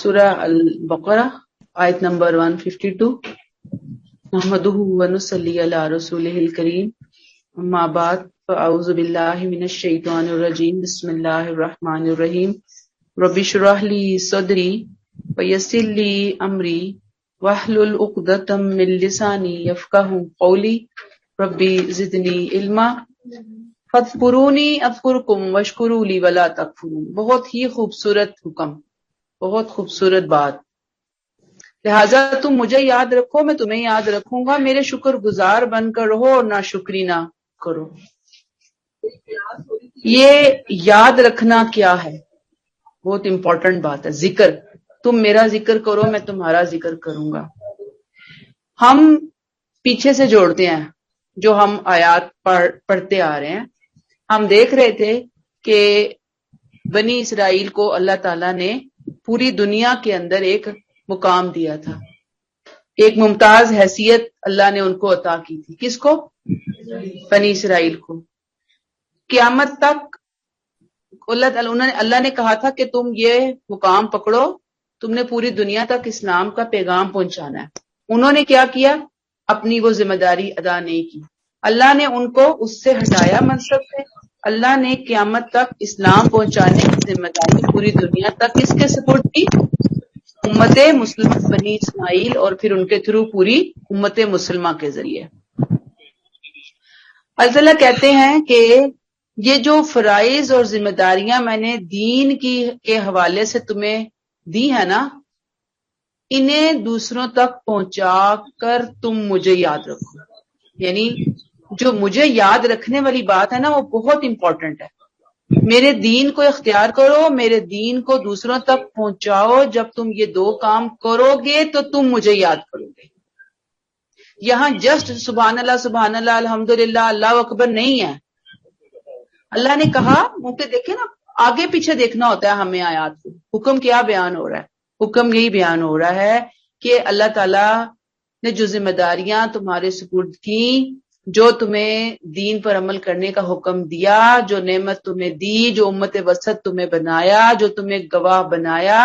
سورہ البقرہ آیت نمبر 152. نحمدہ ونصلی علی رسولہ الکریم. اما بعد فاعوذ باللہ من الشیطان الرجیم. بسم اللہ الرحمن الرحیم. رب اشرح لی صدری ویسر لی امری واحلل عقدۃ من لسانی یفقہوا قولی. ربی زدنی علما فاذکرونی اذکرکم واشکروا لی ولا تکفرون. بہت ہی خوبصورت حکم، بہت خوبصورت بات. لہٰذا تم مجھے یاد رکھو، میں تمہیں یاد رکھوں گا. میرے شکر گزار بن کر رہو اور ناشکری نہ کرو. یہ یاد رکھنا کیا ہے؟ بہت امپورٹنٹ بات ہے. ذکر، تم میرا ذکر کرو میں تمہارا ذکر کروں گا. ہم پیچھے سے جوڑتے ہیں جو ہم آیات پڑھتے آ رہے ہیں. ہم دیکھ رہے تھے کہ بنی اسرائیل کو اللہ تعالیٰ نے پوری دنیا کے اندر ایک مقام دیا تھا، ایک ممتاز حیثیت اللہ نے ان کو عطا کی تھی. کس کو؟ بنی اسرائیل کو. قیامت تک اللہ نے کہا تھا کہ تم یہ مقام پکڑو، تم نے پوری دنیا تک اسلام کا پیغام پہنچانا ہے. انہوں نے کیا کیا؟ اپنی وہ ذمہ داری ادا نہیں کی. اللہ نے ان کو اس سے ہٹایا منصب سے. اللہ نے قیامت تک اسلام پہنچانے کی ذمہ داری پوری دنیا تک کس کے سپورٹ کی؟ امت مسلمہ بنی اسماعیل اور پھر ان کے تھرو پوری امت مسلمہ کے ذریعے. اللہ تعالیٰ کہتے ہیں کہ یہ جو فرائض اور ذمہ داریاں میں نے دین کے حوالے سے تمہیں دی ہے نا، انہیں دوسروں تک پہنچا کر تم مجھے یاد رکھو. یعنی جو مجھے یاد رکھنے والی بات ہے نا، وہ بہت امپورٹنٹ ہے. میرے دین کو اختیار کرو، میرے دین کو دوسروں تک پہنچاؤ. جب تم یہ دو کام کرو گے تو تم مجھے یاد کرو گے. یہاں جسٹ سبحان اللہ الحمدللہ اللہ اکبر نہیں ہے. اللہ نے کہا، منہ پہ دیکھیں نا، آگے پیچھے دیکھنا ہوتا ہے ہمیں آیات کو. حکم کیا بیان ہو رہا ہے؟ حکم یہی بیان ہو رہا ہے کہ اللہ تعالیٰ نے جو ذمہ داریاں تمہارے سپرد کی، جو تمہیں دین پر عمل کرنے کا حکم دیا، جو نعمت تمہیں دی، جو امت وسط تمہیں بنایا، جو تمہیں گواہ بنایا،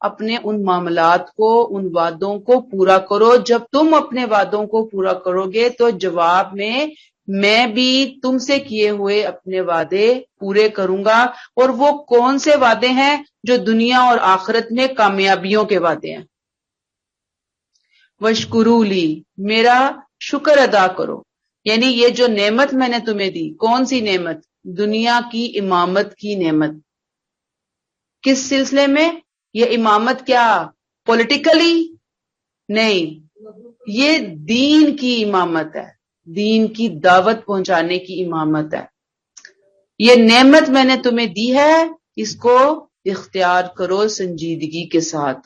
اپنے ان معاملات کو، ان وعدوں کو پورا کرو. جب تم اپنے وعدوں کو پورا کرو گے تو جواب میں بھی تم سے کیے ہوئے اپنے وعدے پورے کروں گا. اور وہ کون سے وعدے ہیں؟ جو دنیا اور آخرت میں کامیابیوں کے وعدے ہیں. وَاشْكُرُوا لِي، میرا شکر ادا کرو. یعنی یہ جو نعمت میں نے تمہیں دی، کون سی نعمت؟ دنیا کی امامت کی نعمت. کس سلسلے میں؟ یہ امامت کیا پولیٹیکلی نہیں، یہ دین کی امامت ہے، دین کی دعوت پہنچانے کی امامت ہے. یہ نعمت میں نے تمہیں دی ہے، اس کو اختیار کرو سنجیدگی کے ساتھ،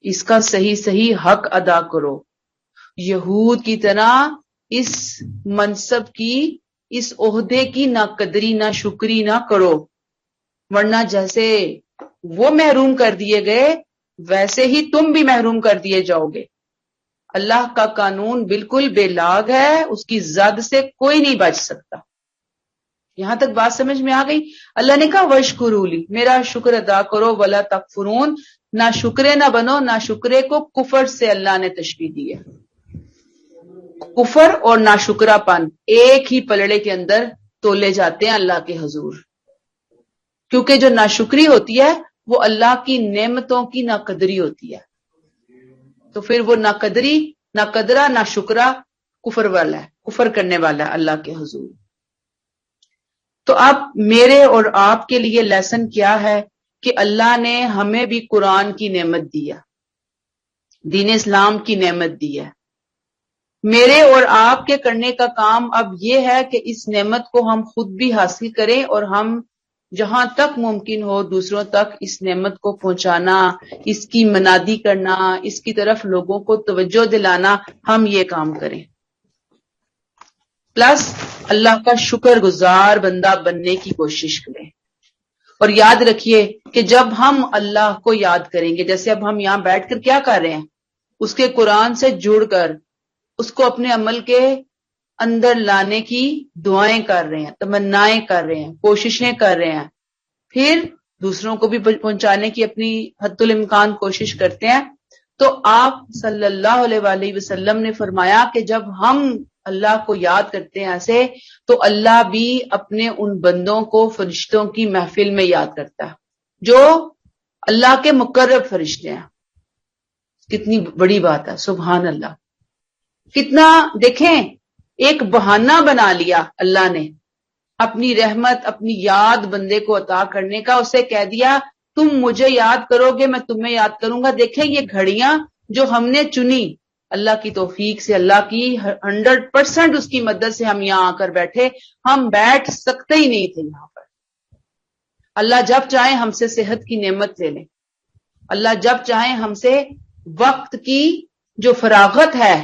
اس کا صحیح حق ادا کرو. یہود کی طرح اس منصب کی، اس عہدے کی نہ قدری نہ شکری نہ کرو، ورنہ جیسے وہ محروم کر دیے گئے ویسے ہی تم بھی محروم کر دیے جاؤ گے. اللہ کا قانون بالکل بے لاگ ہے، اس کی زد سے کوئی نہیں بچ سکتا. یہاں تک بات سمجھ میں آ گئی؟ اللہ نے کہا وَاشْكُرُوا لِي، میرا شکر ادا کرو. وَلَا تَكْفُرُونَ، نہ شکرے نہ بنو. نہ شکرے کو کفر سے اللہ نے تشبیہ دی ہے. کفر اور ناشکرا پن ایک ہی پلڑے کے اندر تولے جاتے ہیں اللہ کے حضور، کیونکہ جو ناشکری ہوتی ہے وہ اللہ کی نعمتوں کی ناقدری ہوتی ہے. تو پھر وہ ناقدری، ناقدرہ، ناشکرا کفر والا ہے، کفر کرنے والا ہے اللہ کے حضور. تو اب میرے اور آپ کے لیے لیسن کیا ہے کہ اللہ نے ہمیں بھی قرآن کی نعمت دی ہے، دین اسلام کی نعمت دی ہے. میرے اور آپ کے کرنے کا کام اب یہ ہے کہ اس نعمت کو ہم خود بھی حاصل کریں اور ہم جہاں تک ممکن ہو دوسروں تک اس نعمت کو پہنچانا، اس کی منادی کرنا، اس کی طرف لوگوں کو توجہ دلانا، ہم یہ کام کریں. پلس اللہ کا شکر گزار بندہ بننے کی کوشش کریں. اور یاد رکھیے کہ جب ہم اللہ کو یاد کریں گے، جیسے اب ہم یہاں بیٹھ کر کیا کر رہے ہیں، اس کے قرآن سے جڑ کر اس کو اپنے عمل کے اندر لانے کی دعائیں کر رہے ہیں، تمنائیں کر رہے ہیں، کوششیں کر رہے ہیں. پھر دوسروں کو بھی پہنچانے کی اپنی حد الامکان کوشش کرتے ہیں. تو آپ صلی اللہ علیہ وآلہ وسلم نے فرمایا کہ جب ہم اللہ کو یاد کرتے ہیں ایسے تو اللہ بھی اپنے ان بندوں کو فرشتوں کی محفل میں یاد کرتا ہے جو اللہ کے مقرب فرشتے ہیں. کتنی بڑی بات ہے، سبحان اللہ. کتنا دیکھیں ایک بہانہ بنا لیا اللہ نے اپنی رحمت اپنی یاد بندے کو عطا کرنے کا. اسے کہہ دیا تم مجھے یاد کرو گے میں تمہیں یاد کروں گا. دیکھیں یہ گھڑیاں جو ہم نے چنی اللہ کی توفیق سے، اللہ کی 100% اس کی مدد سے ہم یہاں آ کر بیٹھے. ہم بیٹھ سکتے ہی نہیں تھے یہاں پر. اللہ جب چاہے ہم سے صحت کی نعمت لے لیں، اللہ جب چاہے ہم سے وقت کی جو فراغت ہے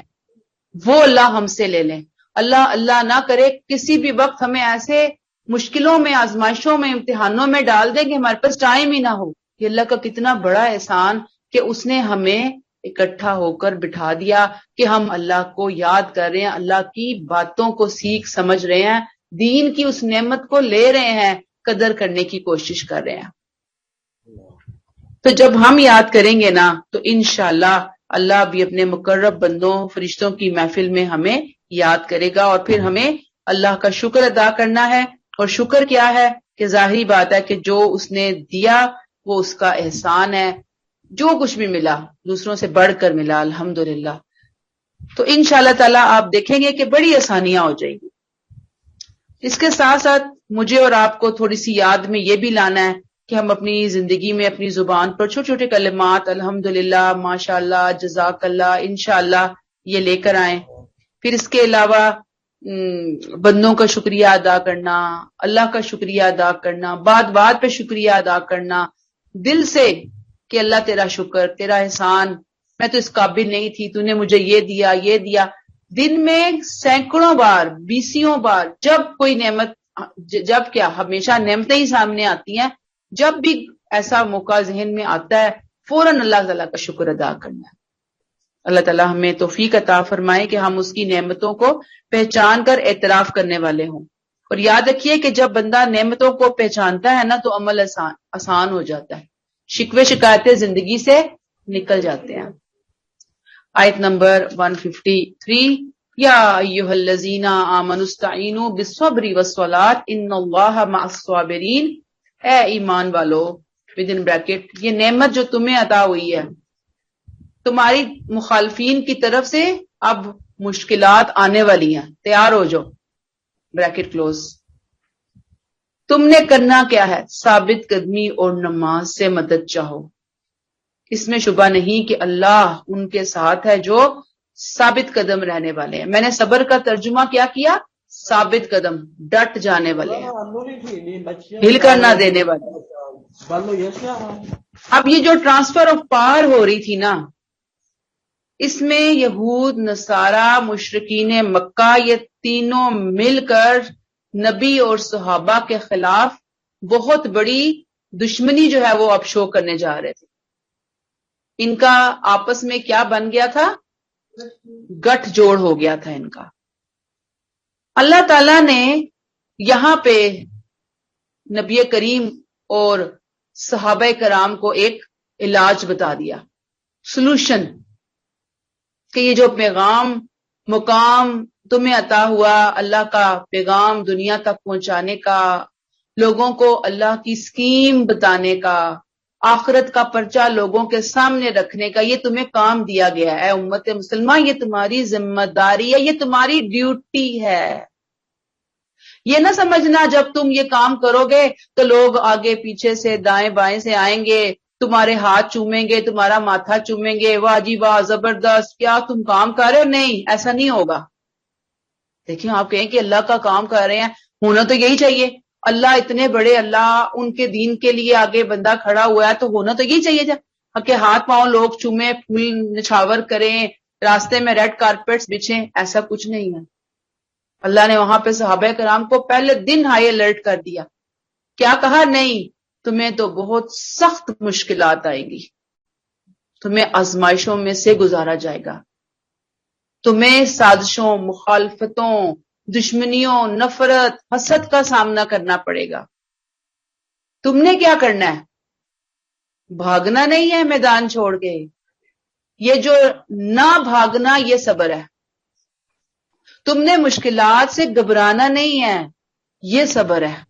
وہ اللہ ہم سے لے لیں. اللہ نہ کرے کسی بھی وقت ہمیں ایسے مشکلوں میں، آزمائشوں میں، امتحانوں میں ڈال دیں کہ ہمارے پاس ٹائم ہی نہ ہو. یہ اللہ کا کتنا بڑا احسان کہ اس نے ہمیں اکٹھا ہو کر بٹھا دیا کہ ہم اللہ کو یاد کر رہے ہیں، اللہ کی باتوں کو سیکھ سمجھ رہے ہیں، دین کی اس نعمت کو لے رہے ہیں، قدر کرنے کی کوشش کر رہے ہیں. تو جب ہم یاد کریں گے نا تو انشاءاللہ اللہ بھی اپنے مقرب بندوں فرشتوں کی محفل میں ہمیں یاد کرے گا. اور پھر ہمیں اللہ کا شکر ادا کرنا ہے. اور شکر کیا ہے کہ ظاہری بات ہے کہ جو اس نے دیا وہ اس کا احسان ہے. جو کچھ بھی ملا دوسروں سے بڑھ کر ملا الحمدللہ. تو انشاءاللہ تعالی آپ دیکھیں گے کہ بڑی آسانیاں ہو جائیں گی. اس کے ساتھ ساتھ مجھے اور آپ کو تھوڑی سی یاد میں یہ بھی لانا ہے کہ ہم اپنی زندگی میں اپنی زبان پر چھوٹے چھوٹے کلمات الحمدللہ، ماشاءاللہ، جزاک اللہ، انشاءاللہ یہ لے کر آئیں. پھر اس کے علاوہ بندوں کا شکریہ ادا کرنا، اللہ کا شکریہ ادا کرنا، بات بات پہ شکریہ ادا کرنا دل سے کہ اللہ تیرا شکر، تیرا احسان، میں تو اس قابل نہیں تھی، تو نے مجھے یہ دیا یہ دیا. دن میں سینکڑوں بار، بیسیوں بار جب کوئی نعمت، جب کیا ہمیشہ نعمتیں ہی سامنے آتی ہیں، جب بھی ایسا موقع ذہن میں آتا ہے فوراً اللہ تعالیٰ کا شکر ادا کرنا ہے. اللہ تعالیٰ ہمیں توفیق عطا فرمائے کہ ہم اس کی نعمتوں کو پہچان کر اعتراف کرنے والے ہوں. اور یاد رکھیے کہ جب بندہ نعمتوں کو پہچانتا ہے نا تو عمل آسان ہو جاتا ہے، شکوے شکایتیں زندگی سے نکل جاتے ہیں. آیت نمبر 153 یا ایھا الذین آمنوا استعینوا بالصبر والصلاۃ ان اللہ مع الصابرین. اے ایمان والو ودن بریکٹ یہ نعمت جو تمہیں عطا ہوئی ہے، تمہاری مخالفین کی طرف سے اب مشکلات آنے والی ہیں، تیار ہو جاؤ، بریکٹ کلوز. تم نے کرنا کیا ہے؟ ثابت قدمی اور نماز سے مدد چاہو. اس میں شبہ نہیں کہ اللہ ان کے ساتھ ہے جو ثابت قدم رہنے والے ہیں. میں نے صبر کا ترجمہ کیا کیا؟ ثابت قدم، ڈٹ جانے والے ہیں، ہل کر نہ دینے والے. اب یہ جو ٹرانسفر آف پاور ہو رہی تھی نا، اس میں یہود، نصارہ، مشرکین مکہ یہ تینوں مل کر نبی اور صحابہ کے خلاف بہت بڑی دشمنی جو ہے وہ اب شو کرنے جا رہے تھے. ان کا آپس میں کیا بن گیا تھا؟ گٹھ جوڑ ہو گیا تھا ان کا. اللہ تعالیٰ نے یہاں پہ نبی کریم اور صحابہ کرام کو ایک علاج بتا دیا، سلوشن، کہ یہ جو پیغام مقام تمہیں عطا ہوا، اللہ کا پیغام دنیا تک پہنچانے کا، لوگوں کو اللہ کی اسکیم بتانے کا، آخرت کا پرچہ لوگوں کے سامنے رکھنے کا، یہ تمہیں کام دیا گیا ہے. اے امت مسلمہ یہ تمہاری ذمہ داری ہے، یہ تمہاری ڈیوٹی ہے. یہ نہ سمجھنا جب تم یہ کام کرو گے تو لوگ آگے پیچھے سے دائیں بائیں سے آئیں گے، تمہارے ہاتھ چومیں گے، تمہارا ماتھا چومیں گے، واہ جی واہ زبردست کیا تم کام کر رہے ہو. نہیں، ایسا نہیں ہوگا. دیکھیں آپ کہیں کہ اللہ کا کام کر رہے ہیں، ہونا تو یہی چاہیے. اللہ اتنے بڑے، اللہ ان کے دین کے لیے آگے بندہ کھڑا ہوا ہے تو ہونا تو یہی چاہیے کہ ہاتھ پاؤں لوگ چومیں، پھول نچھاور کریں، راستے میں ریڈ کارپیٹس بچھیں. ایسا کچھ نہیں ہے. اللہ نے وہاں پہ صحابہ کرام کو پہلے دن ہائی الرٹ کر دیا. کیا کہا؟ نہیں، تمہیں تو بہت سخت مشکلات آئیں گی، تمہیں آزمائشوں میں سے گزارا جائے گا، تمہیں سازشوں، مخالفتوں، دشمنیوں، نفرت، حسد کا سامنا کرنا پڑے گا. تم نے کیا کرنا ہے؟ بھاگنا نہیں ہے میدان چھوڑ کے. یہ جو نہ بھاگنا یہ صبر ہے. تم نے مشکلات سے گھبرانا نہیں ہے، یہ صبر ہے.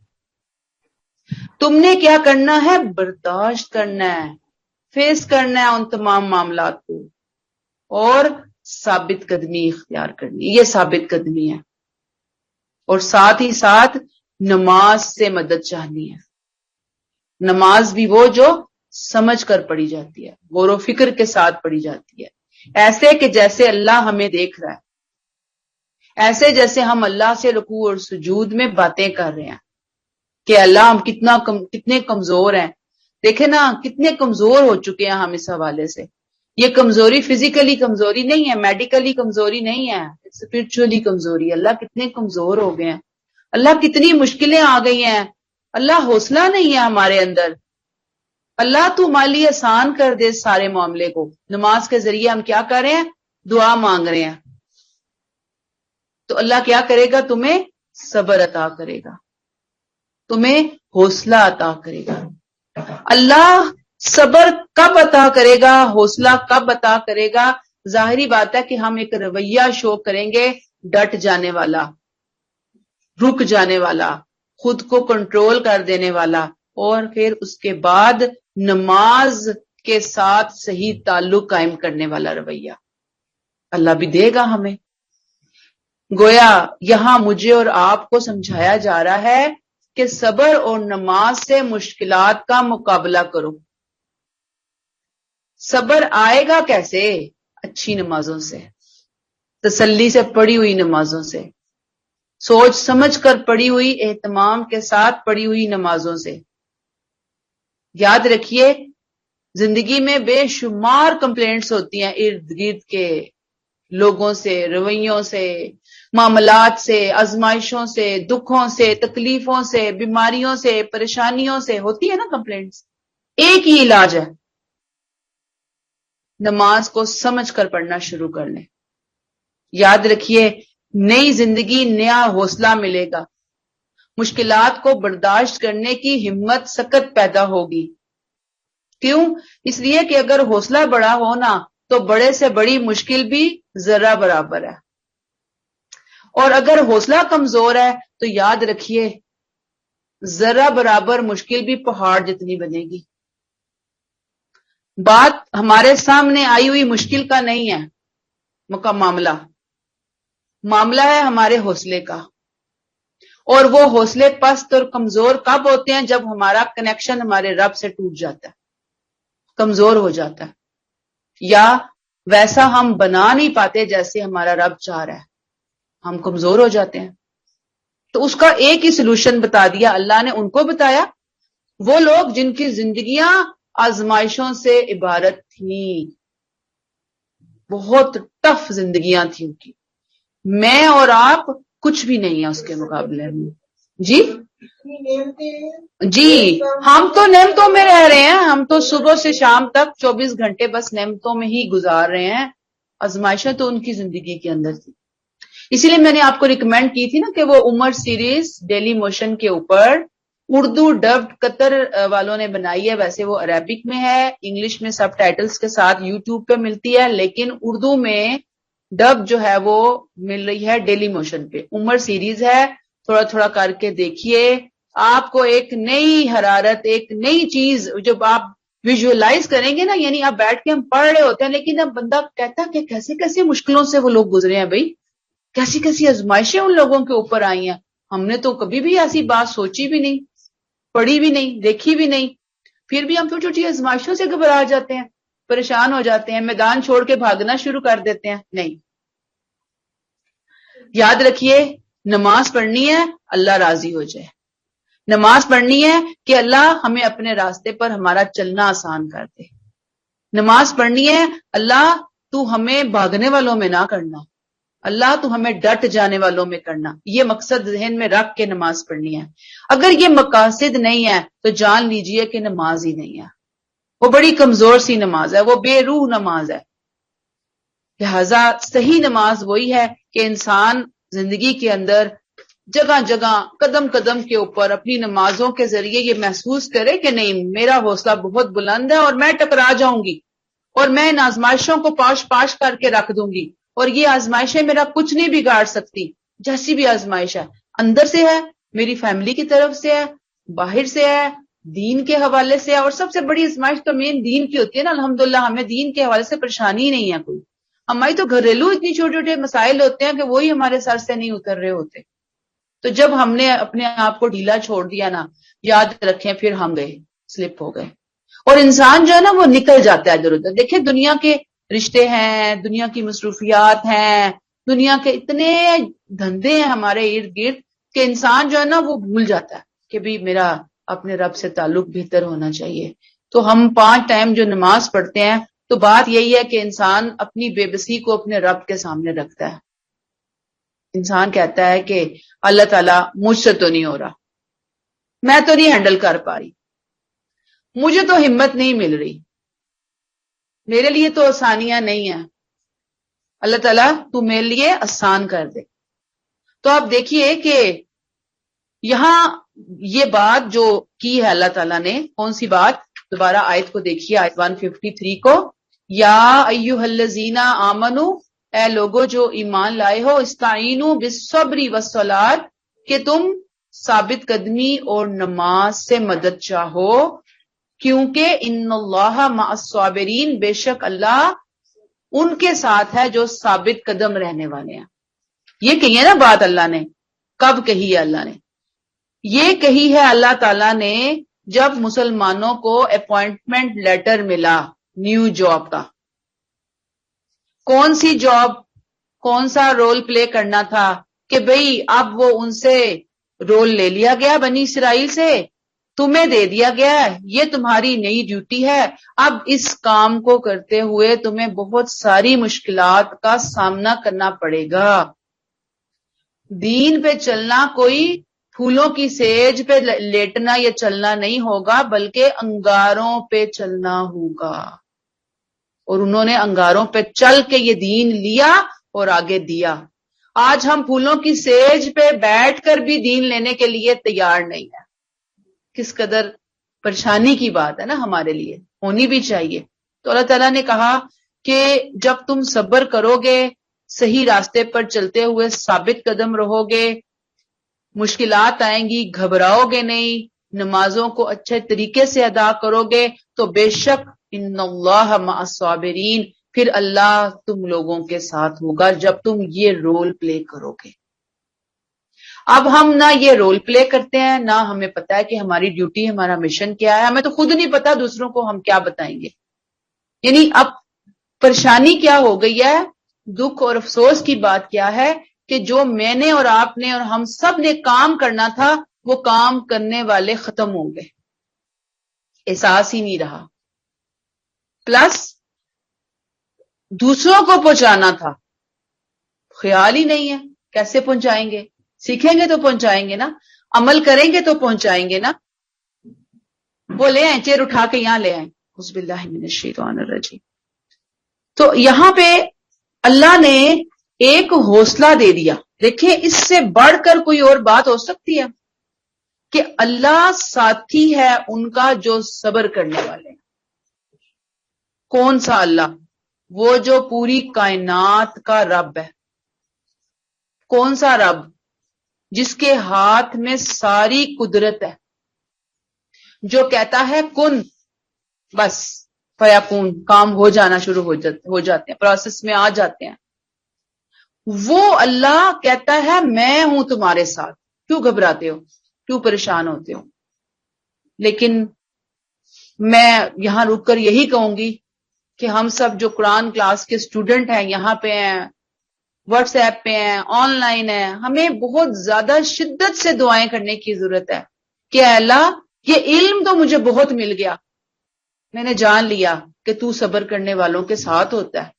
تم نے کیا کرنا ہے؟ برداشت کرنا ہے، فیس کرنا ہے ان تمام معاملات کو، اور ثابت قدمی اختیار کرنی. یہ ثابت قدمی ہے. اور ساتھ ہی ساتھ نماز سے مدد چاہنی ہے. نماز بھی وہ جو سمجھ کر پڑھی جاتی ہے، غور و فکر کے ساتھ پڑھی جاتی ہے، ایسے کہ جیسے اللہ ہمیں دیکھ رہا ہے، ایسے جیسے ہم اللہ سے رکوع اور سجود میں باتیں کر رہے ہیں کہ اللہ ہم کتنے کمزور ہیں. دیکھیں نا کتنے کمزور ہو چکے ہیں ہم اس حوالے سے. یہ کمزوری فزیکلی کمزوری نہیں ہے، میڈیکلی کمزوری نہیں ہے، اسپرچولی کمزوری. اللہ کتنے کمزور ہو گئے ہیں، اللہ کتنی مشکلیں آ گئی ہیں. اللہ حوصلہ نہیں ہے ہمارے اندر. اللہ تو مالی آسان کر دے سارے معاملے کو. نماز کے ذریعے ہم کیا کر رہے ہیں؟ دعا مانگ رہے ہیں. تو اللہ کیا کرے گا؟ تمہیں صبر عطا کرے گا، تمہیں حوصلہ عطا کرے گا. اللہ صبر کب عطا کرے گا، حوصلہ کب عطا کرے گا؟ ظاہری بات ہے کہ ہم ایک رویہ شو کریں گے ڈٹ جانے والا، رک جانے والا، خود کو کنٹرول کر دینے والا، اور پھر اس کے بعد نماز کے ساتھ صحیح تعلق قائم کرنے والا رویہ اللہ بھی دے گا ہمیں. گویا یہاں مجھے اور آپ کو سمجھایا جا رہا ہے کہ صبر اور نماز سے مشکلات کا مقابلہ کرو. صبر آئے گا کیسے؟ اچھی نمازوں سے، تسلی سے پڑھی ہوئی نمازوں سے، سوچ سمجھ کر پڑھی ہوئی، اہتمام کے ساتھ پڑھی ہوئی نمازوں سے. یاد رکھیے زندگی میں بے شمار کمپلینٹس ہوتی ہیں ارد گرد کے لوگوں سے، رویوں سے، معاملات سے، آزمائشوں سے، دکھوں سے، تکلیفوں سے، بیماریوں سے، پریشانیوں سے ہوتی ہے نا کمپلینٹس. ایک ہی علاج ہے، نماز کو سمجھ کر پڑھنا شروع کر لیں. یاد رکھیے نئی زندگی، نیا حوصلہ ملے گا. مشکلات کو برداشت کرنے کی ہمت سخت پیدا ہوگی. کیوں؟ اس لیے کہ اگر حوصلہ بڑا ہونا تو بڑے سے بڑی مشکل بھی ذرہ برابر ہے، اور اگر حوصلہ کمزور ہے تو یاد رکھیے ذرہ برابر مشکل بھی پہاڑ جتنی بنے گی. بات ہمارے سامنے آئی ہوئی مشکل کا نہیں ہے، معاملہ ہے ہمارے حوصلے کا. اور وہ حوصلے پست اور کمزور کب ہوتے ہیں؟ جب ہمارا کنیکشن ہمارے رب سے ٹوٹ جاتا ہے، کمزور ہو جاتا ہے، یا ویسا ہم بنا نہیں پاتے جیسے ہمارا رب چاہ رہا ہے، ہم کمزور ہو جاتے ہیں. تو اس کا ایک ہی سلوشن بتا دیا اللہ نے. ان کو بتایا وہ لوگ جن کی زندگیاں آزمائشوں سے عبارت تھیں، بہت ٹف زندگیاں تھیں ان کی. میں اور آپ کچھ بھی نہیں ہے اس کے مقابلے میں. جی ہم تو نعمتوں میں رہ رہے ہیں، ہم تو صبح سے شام تک 24 گھنٹے بس نعمتوں میں ہی گزار رہے ہیں. آزمائشیں تو ان کی زندگی کے اندر تھی. اسی لیے میں نے آپ کو ریکمینڈ کی تھی نا کہ وہ عمر سیریز ڈیلی موشن کے اوپر اردو ڈبڈ قطر والوں نے بنائی ہے. ویسے وہ عربک میں ہے، انگلش میں سب ٹائٹلز کے ساتھ یوٹیوب پہ ملتی ہے، لیکن اردو میں ڈب جو ہے وہ مل رہی ہے ڈیلی موشن پہ. عمر سیریز ہے، تھوڑا تھوڑا کر کے دیکھیے. آپ کو ایک نئی حرارت، ایک نئی چیز جب آپ ویژولائز کریں گے نا، یعنی آپ بیٹھ کے ہم پڑھ رہے ہوتے ہیں لیکن اب بندہ کہتا کہ کیسے کیسے مشکلوں سے وہ لوگ گزرے ہیں بھائی، کیسی کیسی آزمائشیں ان لوگوں کے اوپر آئی ہیں. ہم نے تو کبھی بھی ایسی بات سوچی بھی نہیں، پڑھی بھی نہیں، دیکھی بھی نہیں. پھر بھی ہم چھوٹی چھوٹی آزمائشوں سے گھبرا جاتے ہیں، پریشان ہو جاتے ہیں، میدان چھوڑ کے بھاگنا شروع کر دیتے ہیں. نہیں، یاد رکھیے نماز پڑھنی ہے اللہ راضی ہو جائے. نماز پڑھنی ہے کہ اللہ ہمیں اپنے راستے پر ہمارا چلنا آسان کر دے. نماز پڑھنی ہے اللہ تو ہمیں بھاگنے والوں میں نہ کرنا، اللہ تو ہمیں ڈٹ جانے والوں میں کرنا. یہ مقصد ذہن میں رکھ کے نماز پڑھنی ہے. اگر یہ مقاصد نہیں ہے تو جان لیجئے کہ نماز ہی نہیں ہے، وہ بڑی کمزور سی نماز ہے، وہ بے روح نماز ہے. لہذا صحیح نماز وہی ہے کہ انسان زندگی کے اندر جگہ جگہ قدم قدم کے اوپر اپنی نمازوں کے ذریعے یہ محسوس کرے کہ نہیں میرا حوصلہ بہت بلند ہے اور میں ٹکرا جاؤں گی اور میں ان آزمائشوں کو پاش پاش کر کے رکھ دوں گی اور یہ آزمائشیں میرا کچھ نہیں بگاڑ سکتی. جیسی بھی آزمائش ہے اندر سے ہے, میری فیملی کی طرف سے ہے, باہر سے ہے, دین کے حوالے سے ہے, اور سب سے بڑی آزمائش تو مین دین کی ہوتی ہے نا. الحمدللہ ہمیں دین کے حوالے سے پریشانی نہیں ہے کوئی. ہماری تو گھریلو اتنی چھوٹے چھوٹے مسائل ہوتے ہیں کہ وہی ہمارے سر سے نہیں اتر رہے ہوتے. تو جب ہم نے اپنے آپ کو ڈھیلا چھوڑ دیا نا, یاد رکھیں پھر ہم گئے, سلپ ہو گئے. اور انسان جو ہے نا وہ نکل جاتا ہے ادھر ادھر. دیکھیں دنیا کے رشتے ہیں, دنیا کی مصروفیات ہیں, دنیا کے اتنے دھندے ہیں ہمارے ارد گرد کہ انسان جو ہے نا وہ بھول جاتا ہے کہ بھی میرا اپنے رب سے تعلق بہتر ہونا چاہیے. تو ہم 5 ٹائم جو نماز پڑھتے ہیں تو بات یہی ہے کہ انسان اپنی بے بسی کو اپنے رب کے سامنے رکھتا ہے. انسان کہتا ہے کہ اللہ تعالیٰ مجھ سے تو نہیں ہو رہا, میں تو نہیں ہینڈل کر پا رہی, مجھے تو ہمت نہیں مل رہی, میرے لیے تو آسانیاں نہیں ہیں, اللہ تعالیٰ تو میرے لیے آسان کر دے. تو آپ دیکھیے کہ یہاں یہ بات جو کی ہے اللہ تعالیٰ نے, کون سی بات, دوبارہ آیت کو دیکھیے, آیت 153 کو. یا ایھا الذین آمنو, اے لوگو جو ایمان لائے ہو, استعینوا بالصبر والصلاۃ, کہ تم ثابت قدمی اور نماز سے مدد چاہو, کیونکہ ان اللہ مع الصابرین, بے شک اللہ ان کے ساتھ ہے جو ثابت قدم رہنے والے ہیں. یہ کہی ہے نا بات اللہ نے, کب کہی ہے اللہ نے؟ یہ کہی ہے اللہ تعالیٰ نے جب مسلمانوں کو اپوائنٹمنٹ لیٹر ملا نیو جاب کا. کون سی جاب, کون سا رول پلے کرنا تھا کہ بھئی اب وہ ان سے رول لے لیا گیا بنی اسرائیل سے, تمہیں دے دیا گیا ہے, یہ تمہاری نئی ڈیوٹی ہے. اب اس کام کو کرتے ہوئے تمہیں بہت ساری مشکلات کا سامنا کرنا پڑے گا. دین پہ چلنا کوئی پھولوں کی سیج پہ لیٹنا یا چلنا نہیں ہوگا, بلکہ انگاروں پہ چلنا ہوگا. اور انہوں نے انگاروں پہ چل کے یہ دین لیا اور آگے دیا. آج ہم پھولوں کی سیج پہ بیٹھ کر بھی دین لینے کے لیے تیار نہیں ہے. کس قدر پریشانی کی بات ہے نا, ہمارے لیے ہونی بھی چاہیے. تو اللہ تعالیٰ نے کہا کہ جب تم صبر کرو گے, صحیح راستے پر چلتے ہوئے ثابت قدم رہو گے, مشکلات آئیں گی گھبراؤ گے نہیں, نمازوں کو اچھے طریقے سے ادا کرو گے, تو بے شک ان اللہ مع الصابرین, پھر اللہ تم لوگوں کے ساتھ ہوگا جب تم یہ رول پلے کرو گے. اب ہم نہ یہ رول پلے کرتے ہیں, نہ ہمیں پتا ہے کہ ہماری ڈیوٹی, ہمارا مشن کیا ہے. ہمیں تو خود نہیں پتا دوسروں کو ہم کیا بتائیں گے. یعنی اب پریشانی کیا ہو گئی ہے, دکھ اور افسوس کی بات کیا ہے کہ جو میں نے اور آپ نے اور ہم سب نے کام کرنا تھا وہ کام کرنے والے ختم ہو گئے, احساس ہی نہیں رہا. پلس دوسروں کو پہنچانا تھا, خیال ہی نہیں ہے کیسے پہنچائیں گے. سیکھیں گے تو پہنچائیں گے نا, عمل کریں گے تو پہنچائیں گے نا. وہ لے آئیں, چیر اٹھا کے یہاں لے آئیں. اعوذ باللہ من الشیطان الرجیم. تو یہاں پہ اللہ نے ایک حوصلہ دے دیا. دیکھیں اس سے بڑھ کر کوئی اور بات ہو سکتی ہے کہ اللہ ساتھی ہے ان کا جو صبر کرنے والے ہیں. کون سا اللہ؟ وہ جو پوری کائنات کا رب ہے. کون سا رب؟ جس کے ہاتھ میں ساری قدرت ہے, جو کہتا ہے کن, بس فیکون, کام ہو جانا شروع ہو جاتے ہیں, پروسیس میں آ جاتے ہیں. وہ اللہ کہتا ہے میں ہوں تمہارے ساتھ, کیوں گھبراتے ہو, کیوں پریشان ہوتے ہو. لیکن میں یہاں رک کر یہی کہوں گی کہ ہم سب جو قرآن کلاس کے اسٹوڈنٹ ہیں, یہاں پہ ہیں, واٹس ایپ پہ ہیں, آن لائن ہیں, ہمیں بہت زیادہ شدت سے دعائیں کرنے کی ضرورت ہے کہ اے اللہ یہ علم تو مجھے بہت مل گیا, میں نے جان لیا کہ تو صبر کرنے والوں کے ساتھ ہوتا ہے.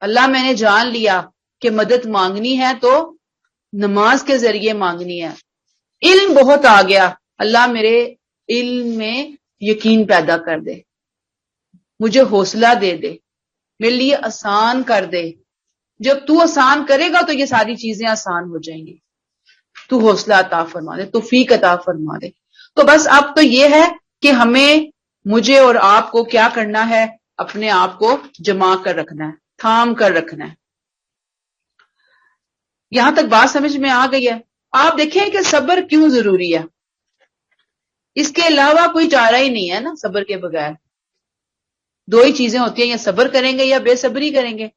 اللہ میں نے جان لیا کہ مدد مانگنی ہے تو نماز کے ذریعے مانگنی ہے. علم بہت آ گیا, اللہ میرے علم میں یقین پیدا کر دے, مجھے حوصلہ دے دے, میرے لیے آسان کر دے. جب تو آسان کرے گا تو یہ ساری چیزیں آسان ہو جائیں گی. تو حوصلہ عطا فرما دے، توفیق عطا فرما دے۔ تو بس اب تو یہ ہے کہ ہمیں، مجھے اور آپ کو کیا کرنا ہے، اپنے آپ کو جما کر رکھنا ہے، تھام کر رکھنا ہے۔ یہاں تک بات سمجھ میں آ گئی ہے؟ آپ دیکھیں کہ صبر کیوں ضروری ہے، اس کے علاوہ کوئی چارہ ہی نہیں ہے نا صبر کے بغیر۔ دو ہی چیزیں ہوتی ہیں، یا صبر کریں گے یا بے صبری کریں گے۔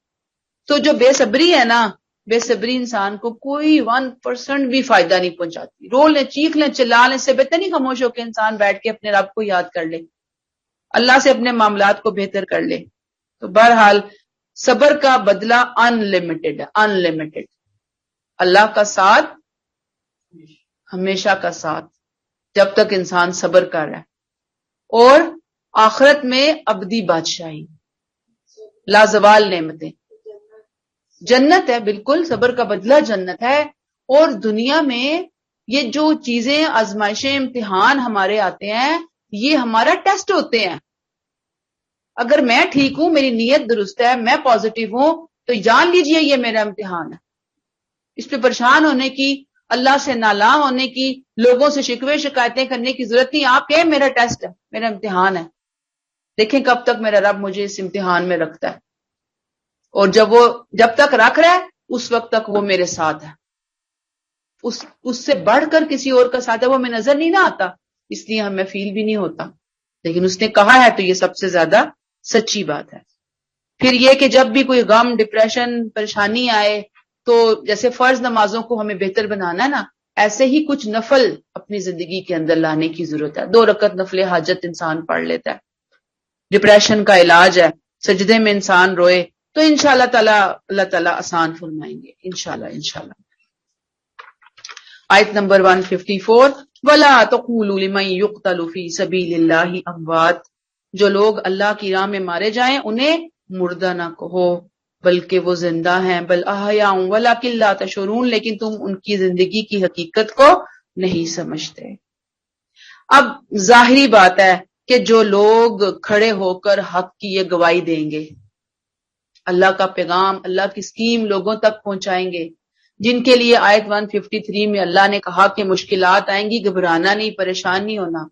تو جو بے صبری ہے نا، بے صبری انسان کو کوئی 1% بھی فائدہ نہیں پہنچاتی۔ رو لیں، چیخ لیں، چلا لیں، سے بہتر نہیں خاموش ہو کے انسان بیٹھ کے اپنے رب کو یاد کر لے، اللہ سے اپنے معاملات کو بہتر کر لے۔ تو بہرحال صبر کا بدلہ ان لمیٹڈ ہے، ان لمیٹڈ۔ اللہ کا ساتھ ہمیشہ کا ساتھ، جب تک انسان صبر کر رہا ہے، اور آخرت میں ابدی بادشاہی، لازوال نعمتیں، جنت ہے۔ بالکل صبر کا بدلہ جنت ہے۔ اور دنیا میں یہ جو چیزیں، آزمائشیں، امتحان ہمارے آتے ہیں، یہ ہمارا ٹیسٹ ہوتے ہیں۔ اگر میں ٹھیک ہوں، میری نیت درست ہے، میں پازیٹیو ہوں، تو جان لیجئے یہ میرا امتحان ہے۔ اس پہ پریشان ہونے کی، اللہ سے نالاں ہونے کی، لوگوں سے شکوے شکایتیں کرنے کی ضرورت نہیں۔ آپ کہیں میرا ٹیسٹ ہے، میرا امتحان ہے، دیکھیں کب تک میرا رب مجھے اس امتحان میں رکھتا ہے۔ اور جب تک رکھ رہا ہے، اس وقت تک وہ میرے ساتھ ہے۔ اس سے بڑھ کر کسی اور کا ساتھ ہے، وہ ہمیں نظر نہیں نہ آتا، اس لیے ہمیں فیل بھی نہیں ہوتا، لیکن اس نے کہا ہے تو یہ سب سے زیادہ سچی بات ہے۔ پھر یہ کہ جب بھی کوئی غم، ڈپریشن، پریشانی آئے، تو جیسے فرض نمازوں کو ہمیں بہتر بنانا ہے نا، ایسے ہی کچھ نفل اپنی زندگی کے اندر لانے کی ضرورت ہے۔ 2 رکعت نفل حاجت انسان پڑھ لیتا ہے، ڈپریشن کا علاج ہے، سجدے میں انسان روئے، تو انشاءاللہ تعالی اللہ تعالیٰ آسان فرمائیں گے، انشاءاللہ۔ آیت نمبر 154، وَلَا تَقُولُوا لِمَن يُقْتَلُ فِي سَبِيلِ اللَّهِ أَمْوَاتٌ، جو لوگ اللہ کی راہ میں مارے جائیں انہیں مردہ نہ کہو، بلکہ وہ زندہ ہیں، بل احیاء وَلَکِن لَا تَشْعُرُونَ، لیکن تم ان کی زندگی کی حقیقت کو نہیں سمجھتے۔ اب ظاہری بات ہے کہ جو لوگ کھڑے ہو کر حق کی یہ گواہی دیں گے، اللہ کا پیغام، اللہ کی اسکیم لوگوں تک پہنچائیں گے، جن کے لیے آیت 153 میں اللہ نے کہا کہ مشکلات آئیں گی، گھبرانا نہیں، پریشان نہیں ہونا۔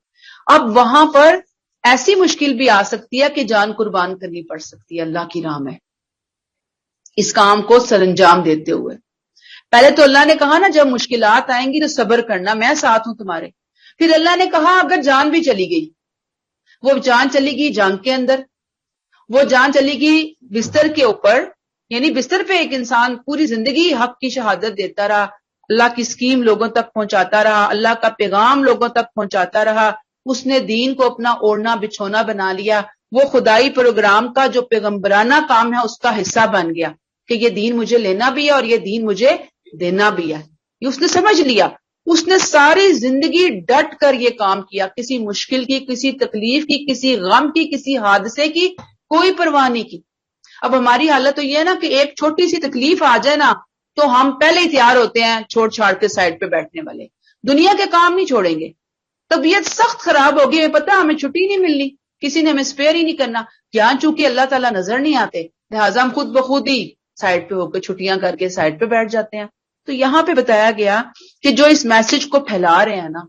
اب وہاں پر ایسی مشکل بھی آ سکتی ہے کہ جان قربان کرنی پڑ سکتی ہے اللہ کی راہ میں، اس کام کو سر انجام دیتے ہوئے۔ پہلے تو اللہ نے کہا نا جب مشکلات آئیں گی تو صبر کرنا، میں ساتھ ہوں تمہارے۔ پھر اللہ نے کہا اگر جان بھی چلی گئی، وہ جان چلی گئی جنگ کے اندر، وہ جان چلی گئی بستر کے اوپر، یعنی بستر پہ ایک انسان پوری زندگی حق کی شہادت دیتا رہا، اللہ کی اسکیم لوگوں تک پہنچاتا رہا، اللہ کا پیغام لوگوں تک پہنچاتا رہا، اس نے دین کو اپنا اوڑھنا بچھونا بنا لیا، وہ خدائی پروگرام کا جو پیغمبرانہ کام ہے اس کا حصہ بن گیا کہ یہ دین مجھے لینا بھی ہے اور یہ دین مجھے دینا بھی ہے، یہ اس نے سمجھ لیا۔ اس نے ساری زندگی ڈٹ کر یہ کام کیا، کسی مشکل کی، کسی تکلیف کی، کسی غم کی، کسی حادثے کی کوئی پرواہ نہیں کی۔ اب ہماری حالت تو یہ ہے نا کہ ایک چھوٹی سی تکلیف آ جائے نا تو ہم پہلے ہی تیار ہوتے ہیں چھوڑ چھاڑ کے سائڈ پہ بیٹھنے والے، دنیا کے کام نہیں چھوڑیں گے۔ طبیعت سخت خراب ہوگی، ہمیں پتہ ہمیں چھٹی نہیں ملنی، کسی نے ہمیں اسپیئر ہی نہیں کرنا، یہاں چونکہ اللہ تعالیٰ نظر نہیں آتے لہٰذا ہم خود بخود ہی سائڈ پہ ہو کے چھٹیاں کر کے سائڈ پہ بیٹھ جاتے ہیں۔ تو یہاں پہ بتایا گیا کہ جو اس میسج کو پھیلا رہے ہیں نا،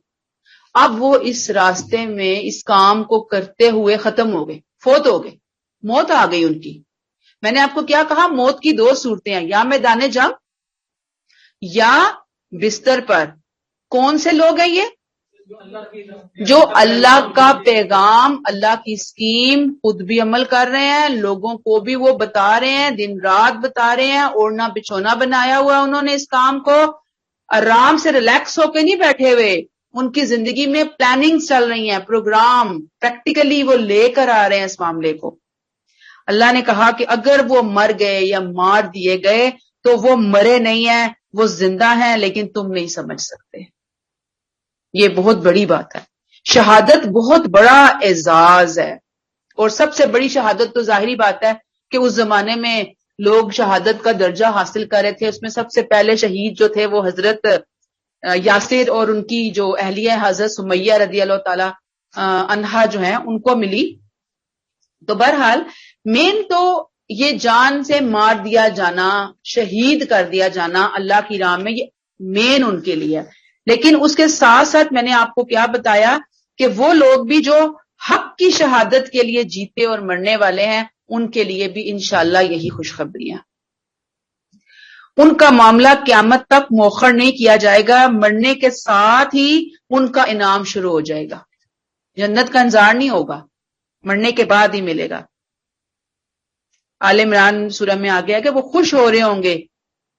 اب وہ اس راستے میں اس کام کو کرتے ہوئے ختم ہو گئے، فوت ہو گئے، موت آ گئی ان کی۔ میں نے آپ کو کیا کہا، موت کی 2 صورتیں ہیں، یا میدان جنگ یا بستر پر۔ کون سے لوگ ہیں یہ؟ جو اللہ کا پیغام، اللہ کی اسکیم خود بھی عمل کر رہے ہیں، لوگوں کو بھی وہ بتا رہے ہیں، دن رات بتا رہے ہیں، اوڑھنا بچھونا بنایا ہوا انہوں نے اس کام کو، آرام سے ریلیکس ہو کے نہیں بیٹھے ہوئے، ان کی زندگی میں پلاننگ چل رہی ہیں، پروگرام پریکٹیکلی وہ لے کر آ رہے ہیں اس معاملے کو۔ اللہ نے کہا کہ اگر وہ مر گئے یا مار دیے گئے تو وہ مرے نہیں ہیں، وہ زندہ ہیں، لیکن تم نہیں سمجھ سکتے۔ یہ بہت بڑی بات ہے، شہادت بہت بڑا اعزاز ہے، اور سب سے بڑی شہادت تو ظاہری بات ہے کہ اس زمانے میں لوگ شہادت کا درجہ حاصل کر رہے تھے۔ اس میں سب سے پہلے شہید جو تھے وہ حضرت یاسر اور ان کی جو اہلیہ حضرت سمیہ رضی اللہ تعالی عنہا جو ہیں ان کو ملی۔ تو بہرحال مین تو یہ جان سے مار دیا جانا، شہید کر دیا جانا اللہ کی راہ میں، یہ مین ان کے لیے ہے۔ لیکن اس کے ساتھ ساتھ میں نے آپ کو کیا بتایا کہ وہ لوگ بھی جو حق کی شہادت کے لیے جیتے اور مرنے والے ہیں ان کے لیے بھی انشاءاللہ یہی خوشخبریاں. ان کا معاملہ قیامت تک مؤخر نہیں کیا جائے گا، مرنے کے ساتھ ہی ان کا انعام شروع ہو جائے گا. جنت کا انتظار نہیں ہوگا، مرنے کے بعد ہی ملے گا. آل عمران سورہ میں آ گیا کہ وہ خوش ہو رہے ہوں گے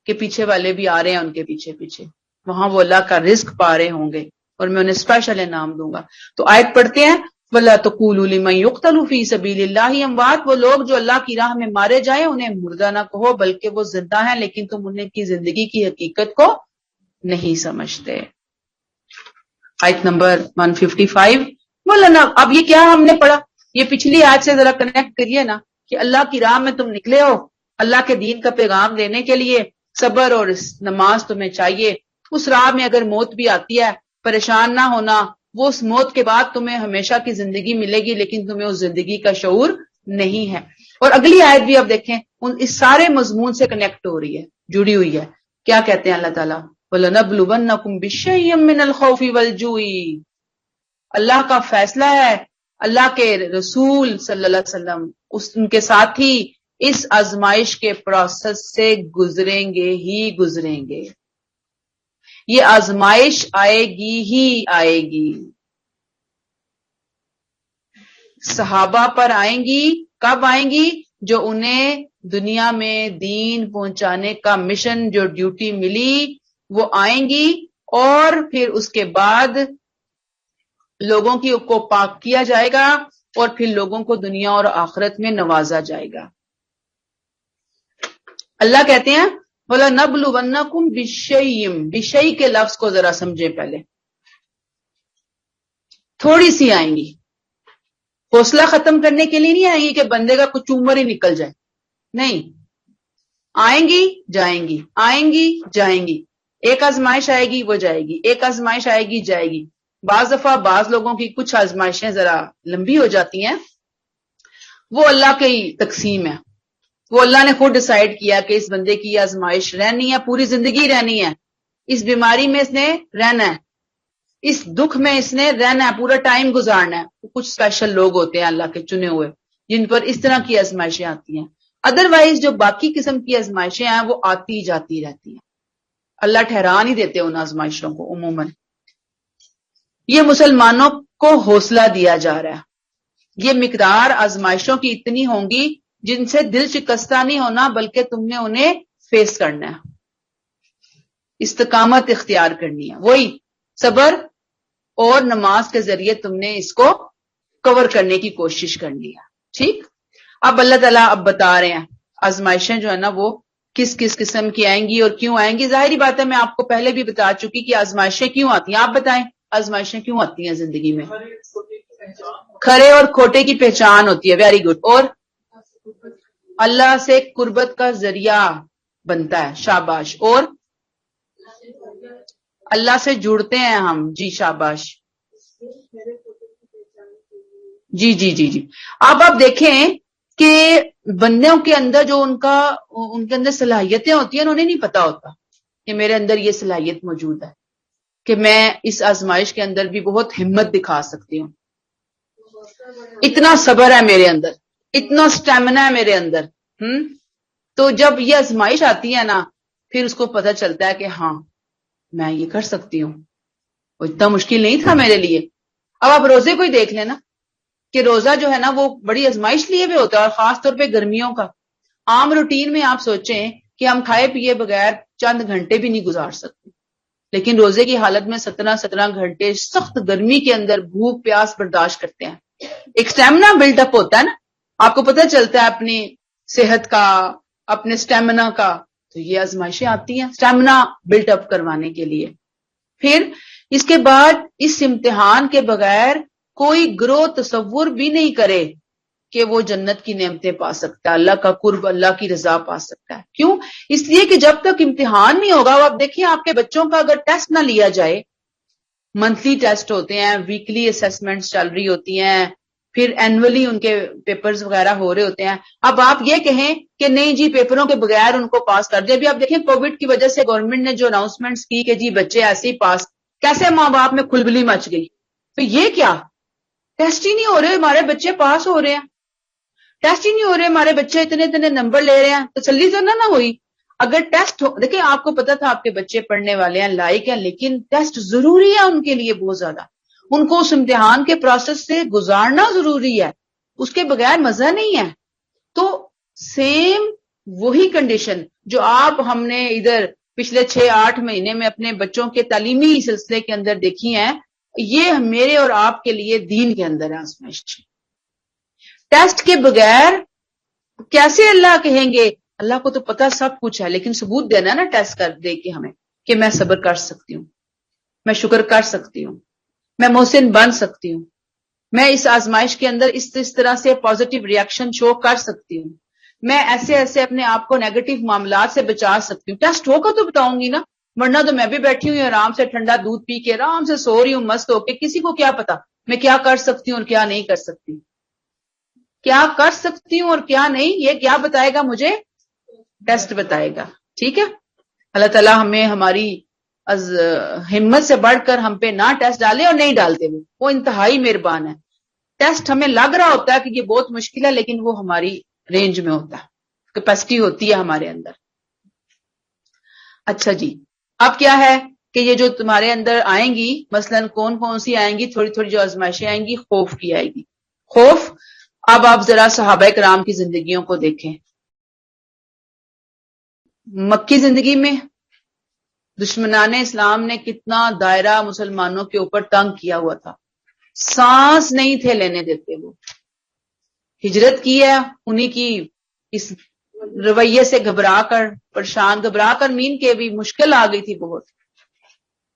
کہ پیچھے والے بھی آ رہے ہیں ان کے پیچھے پیچھے، وہاں وہ اللہ کا رزق پا رہے ہوں گے اور میں انہیں اسپیشل انعام دوں گا. تو آیت پڑھتے ہیں وَلَا تَقُولُوا لِمَن يُقْتَلُ فِي سَبِيلِ اللَّهِ اموات، وہ لوگ جو اللہ کی راہ میں مارے جائیں انہیں مردہ نہ کہو بلکہ وہ زندہ ہیں، لیکن تم انہیں کی زندگی کی حقیقت کو نہیں سمجھتے. آیت نمبر 155. مولانا اب یہ کیا ہم نے پڑھا؟ یہ پچھلی آیت سے ذرا کنیکٹ کریے نا کہ اللہ کی راہ میں تم نکلے ہو اللہ کے دین کا پیغام دینے کے لیے، صبر اور نماز تمہیں چاہیے. اس راہ میں اگر موت بھی آتی ہے پریشان نہ ہونا، وہ اس موت کے بعد تمہیں ہمیشہ کی زندگی ملے گی لیکن تمہیں اس زندگی کا شعور نہیں ہے. اور اگلی آیت بھی اب دیکھیں اس سارے مضمون سے کنیکٹ ہو رہی ہے، جڑی ہوئی ہے. کیا کہتے ہیں اللہ تعالیٰ؟ وَلَنَبْلُوَنَّكُمْ بِشَيْءٍ مِّنَ الْخَوْفِ وَالْجُوعِ. اللہ کا فیصلہ ہے، اللہ کے رسول صلی اللہ علیہ وسلم ان کے ساتھی اس آزمائش کے پروسیس سے گزریں گے ہی گزریں گے. یہ آزمائش آئے گی ہی آئے گی. صحابہ پر آئیں گی. کب آئیں گی؟ جو انہیں دنیا میں دین پہنچانے کا مشن، جو ڈیوٹی ملی وہ آئیں گی، اور پھر اس کے بعد لوگوں کو پاک کیا جائے گا اور پھر لوگوں کو دنیا اور آخرت میں نوازا جائے گا. اللہ کہتے ہیں وَلَنَبْلُوَنَّكُمْ بِشَيْءٍ، بِشَيْءٍ کے لفظ کو ذرا سمجھیں پہلے. تھوڑی سی آئیں گی، حوصلہ ختم کرنے کے لیے نہیں آئیں گی کہ بندے کا کچھ عمر ہی نکل جائے، نہیں، آئیں گی جائیں گی، آئیں گی جائیں گی. ایک آزمائش آئے گی وہ جائے گی، ایک آزمائش آئے گی جائے گی. بعض دفعہ بعض لوگوں کی کچھ آزمائشیں ذرا لمبی ہو جاتی ہیں، وہ اللہ کی تقسیم ہے. وہ اللہ نے خود ڈیسائیڈ کیا کہ اس بندے کی آزمائش رہنی ہے، پوری زندگی رہنی ہے. اس بیماری میں اس نے رہنا ہے، اس دکھ میں اس نے رہنا ہے، پورا ٹائم گزارنا ہے. کچھ اسپیشل لوگ ہوتے ہیں اللہ کے چنے ہوئے جن پر اس طرح کی آزمائشیں آتی ہیں. ادروائز جو باقی قسم کی آزمائشیں ہیں وہ آتی جاتی رہتی ہیں، اللہ ٹھہرا نہیں دیتے ان آزمائشوں کو عموماً. یہ مسلمانوں کو حوصلہ دیا جا رہا ہے. یہ مقدار آزمائشوں کی اتنی ہوں گی جن سے دل شکستہ نہیں ہونا بلکہ تم نے انہیں فیس کرنا ہے، استقامت اختیار کرنی ہے. وہی صبر اور نماز کے ذریعے تم نے اس کو کور کرنے کی کوشش کرنی ہے. ٹھیک، اب اللہ تعالیٰ اب بتا رہے ہیں آزمائشیں جو ہے نا وہ کس کس قسم کی آئیں گی اور کیوں آئیں گی. ظاہری بات ہے میں آپ کو پہلے بھی بتا چکی کہ آزمائشیں کیوں آتی ہیں. آپ بتائیں آزمائشیں کیوں آتی ہیں زندگی میں؟ کھرے اور کھوٹے کی پہچان ہوتی ہے. Very good. اور اللہ سے قربت کا ذریعہ بنتا ہے. شاباش. اور اللہ سے جڑتے ہیں ہم. جی شاباش. جی جی جی جی. اب آپ دیکھیں کہ بندوں کے اندر جو ان کے اندر صلاحیتیں ہوتی ہیں انہیں نہیں پتا ہوتا کہ میرے اندر یہ صلاحیت موجود ہے کہ میں اس آزمائش کے اندر بھی بہت ہمت دکھا سکتی ہوں. اتنا صبر ہے میرے اندر، اتنا سٹیمنا ہے میرے اندر. تو جب یہ آزمائش آتی ہے نا پھر اس کو پتہ چلتا ہے کہ ہاں میں یہ کر سکتی ہوں، وہ اتنا مشکل نہیں تھا میرے لیے. اب آپ روزے کو ہی دیکھ لینا کہ روزہ جو ہے نا وہ بڑی آزمائش لیے ہوئے ہوتا ہے، اور خاص طور پہ گرمیوں کا. عام روٹین میں آپ سوچیں کہ ہم کھائے پیے بغیر چند گھنٹے بھی نہیں گزار سکتے، لیکن روزے کی حالت میں 17 گھنٹے سخت گرمی کے اندر بھوک پیاس برداشت کرتے ہیں. ایک سٹیمنا بلڈ اپ ہوتا ہے نا، آپ کو پتہ چلتا ہے اپنی صحت کا، اپنے سٹیمنا کا. تو یہ آزمائشیں آتی ہیں سٹیمنا بلڈ اپ کروانے کے لیے. پھر اس کے بعد اس امتحان کے بغیر کوئی گروہ تصور بھی نہیں کرے کہ وہ جنت کی نعمتیں پا سکتا ہے، اللہ کا قرب، اللہ کی رضا پا سکتا ہے. کیوں؟ اس لیے کہ جب تک امتحان نہیں ہوگا. وہ آپ دیکھیں آپ کے بچوں کا اگر ٹیسٹ نہ لیا جائے، منتھلی ٹیسٹ ہوتے ہیں، ویکلی اسیسمنٹس چل رہی ہوتی ہیں، پھر اینولی ان کے پیپرز وغیرہ ہو رہے ہوتے ہیں. اب آپ یہ کہیں کہ نہیں جی پیپروں کے بغیر ان کو پاس کر دیں. ابھی آپ دیکھیں کووڈ کی وجہ سے گورنمنٹ نے جو اناؤنسمنٹس کی کہ جی بچے ایسے ہی پاس، کیسے ماں باپ میں کھلبلی مچ گئی. تو یہ کیا ٹیسٹ ہی نہیں ہو رہے, ہمارے بچے پاس ہو رہے ہیں, ٹیسٹ ہی نہیں ہو رہے, ہمارے بچے اتنے اتنے نمبر لے رہے ہیں, تسلی تو نہ ہوئی. اگر ٹیسٹ دیکھیں, آپ کو پتا تھا آپ کے بچے پڑھنے والے ہیں, لائق ہیں, لیکن ٹیسٹ ضروری ہے ان کے لیے بہت زیادہ. ان کو اس امتحان کے پروسیس سے گزارنا ضروری ہے, اس کے بغیر مزہ نہیں ہے. تو سیم وہی کنڈیشن جو آپ ہم نے ادھر پچھلے 6-8 مہینے میں اپنے بچوں کے تعلیمی سلسلے کے اندر دیکھی ہیں, یہ میرے اور آپ کے لیے دین کے اندر ہے آزمائش. ٹیسٹ کے بغیر کیسے اللہ کہیں گے؟ اللہ کو تو پتا سب کچھ ہے, لیکن ثبوت دینا نا ٹیسٹ کر دے کے ہمیں کہ میں صبر کر سکتی ہوں, میں شکر کر سکتی ہوں, میں محسن بن سکتی ہوں, میں اس آزمائش کے اندر اس طرح سے پازیٹیو ریئیکشن شو کر سکتی ہوں, میں ایسے ایسے اپنے آپ کو نیگیٹو معاملات سے بچا سکتی ہوں. ٹیسٹ ہوگا تو بتاؤں گی نا, ورنہ تو میں بھی بیٹھی ہوئی آرام سے ٹھنڈا دودھ پی کے آرام سے سو رہی ہوں مست ہو کے, کسی کو کیا پتا میں کیا کر سکتی ہوں اور کیا نہیں کر سکتی, کیا کر سکتی ہوں اور کیا نہیں, یہ کیا بتائے گا مجھے؟ ٹیسٹ بتائے گا. ٹھیک ہے, اللہ تعالیٰ ہمیں ہماری از ہمت سے بڑھ کر ہم پہ نہ ٹیسٹ ڈالے, اور نہیں ڈالتے وہ انتہائی مہربان ہے. ٹیسٹ ہمیں لگ رہا ہوتا ہے کہ یہ بہت مشکل ہے, لیکن وہ ہماری رینج میں ہوتا ہے, کیپیسٹی ہوتی ہے ہمارے اندر. اچھا جی, اب کیا ہے کہ یہ جو تمہارے اندر آئیں گی, مثلاً کون کون سی آئیں گی, تھوڑی تھوڑی جو آزمائشیں آئیں گی, خوف کی آئے گی. خوف, اب آپ ذرا صحابہ کرام کی زندگیوں کو دیکھیں. مکی زندگی میں دشمنان اسلام نے کتنا دائرہ مسلمانوں کے اوپر تنگ کیا ہوا تھا, سانس نہیں تھے لینے دیتے. وہ ہجرت کی ہے, انہی کی اس رویے سے گھبرا کر, پریشان گھبرا کر مین کے بھی مشکل آ گئی تھی بہت.